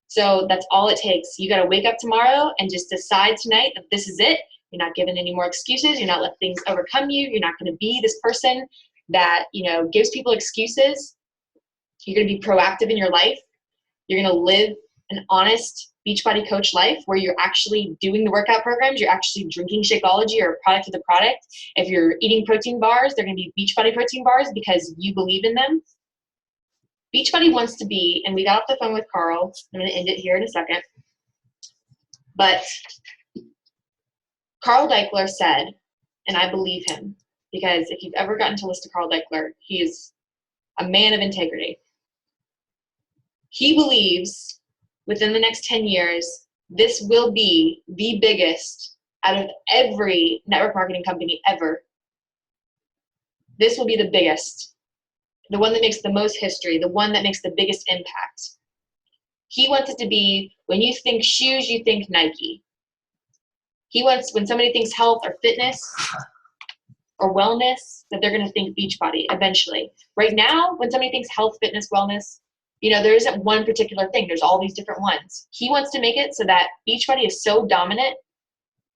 So that's all it takes. You got to wake up tomorrow and just decide tonight that this is it. You're not giving any more excuses. You're not letting things overcome you. You're not going to be this person that, gives people excuses. You're going to be proactive in your life. You're going to live an honest Beachbody coach life where you're actually doing the workout programs. You're actually drinking Shakeology or a product of the product. If you're eating protein bars, they're going to be Beachbody protein bars because you believe in them. Beachbody wants to be, and we got off the phone with Carl. I'm going to end it here in a second. But Carl Daikeler said, and I believe him, because if you've ever gotten to listen to Carl Daikeler, he is a man of integrity. He believes within the next 10 years, this will be the biggest out of every network marketing company ever. This will be the biggest, the one that makes the most history, the one that makes the biggest impact. He wants it to be, when you think shoes, you think Nike. He wants, when somebody thinks health or fitness or wellness, that they're going to think Beachbody eventually. Right now, when somebody thinks health, fitness, wellness, there isn't one particular thing. There's all these different ones. He wants to make it so that Beachbody is so dominant.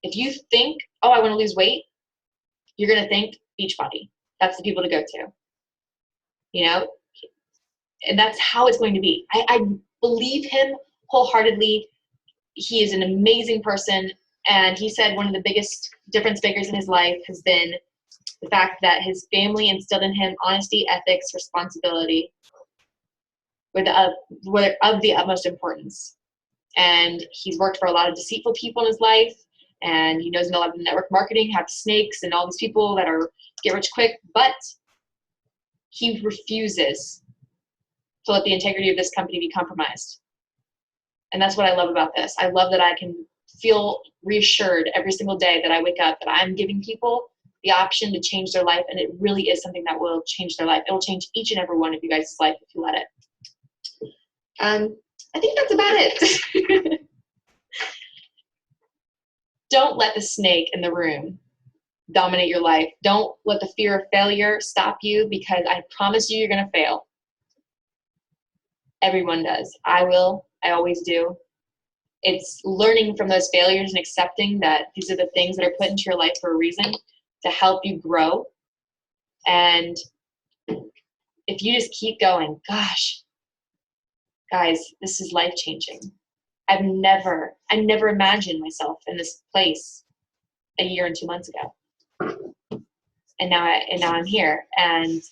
If you think, oh, I want to lose weight, you're going to think Beachbody. That's the people to go to. And that's how it's going to be. I believe him wholeheartedly. He is an amazing person. And he said one of the biggest difference makers in his life has been the fact that his family instilled in him honesty, ethics, responsibility were of the utmost importance. And he's worked for a lot of deceitful people in his life, and he knows a lot of network marketing, have snakes and all these people that are get rich quick, but he refuses to let the integrity of this company be compromised. And that's what I love about this. I love that I can feel reassured every single day that I wake up that I'm giving people the option to change their life, and it really is something that will change their life. It will change each and every one of you guys' life if you let it. I think that's about it. Don't let the snake in the room dominate your life. Don't let the fear of failure stop you, because I promise you, you're going to fail. Everyone does. I will. I always do. It's learning from those failures and accepting that these are the things that are put into your life for a reason to help you grow. And if you just keep going, gosh, guys, this is life-changing. I never imagined myself in this place a year and 2 months ago. And now I'm here. And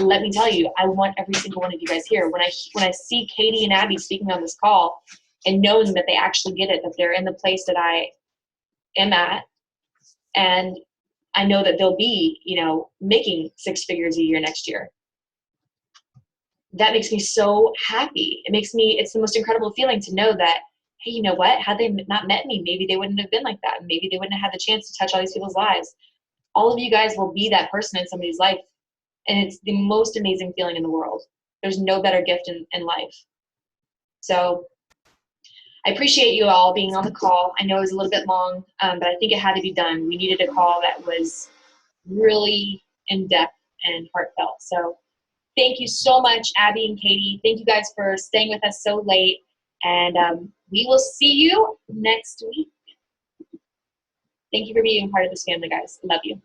let me tell you, I want every single one of you guys here. When I see Katie and Abby speaking on this call and knowing that they actually get it, that they're in the place that I am at, and I know that they'll be, making 6 figures a year next year. That makes me so happy. It's the most incredible feeling to know that, hey, you know what? Had they not met me, maybe they wouldn't have been like that. Maybe they wouldn't have had the chance to touch all these people's lives. All of you guys will be that person in somebody's life. And it's the most amazing feeling in the world. There's no better gift in life. So I appreciate you all being on the call. I know it was a little bit long, but I think it had to be done. We needed a call that was really in-depth and heartfelt. So thank you so much, Abby and Katie. Thank you guys for staying with us so late. And we will see you next week. Thank you for being part of this family, guys. Love you.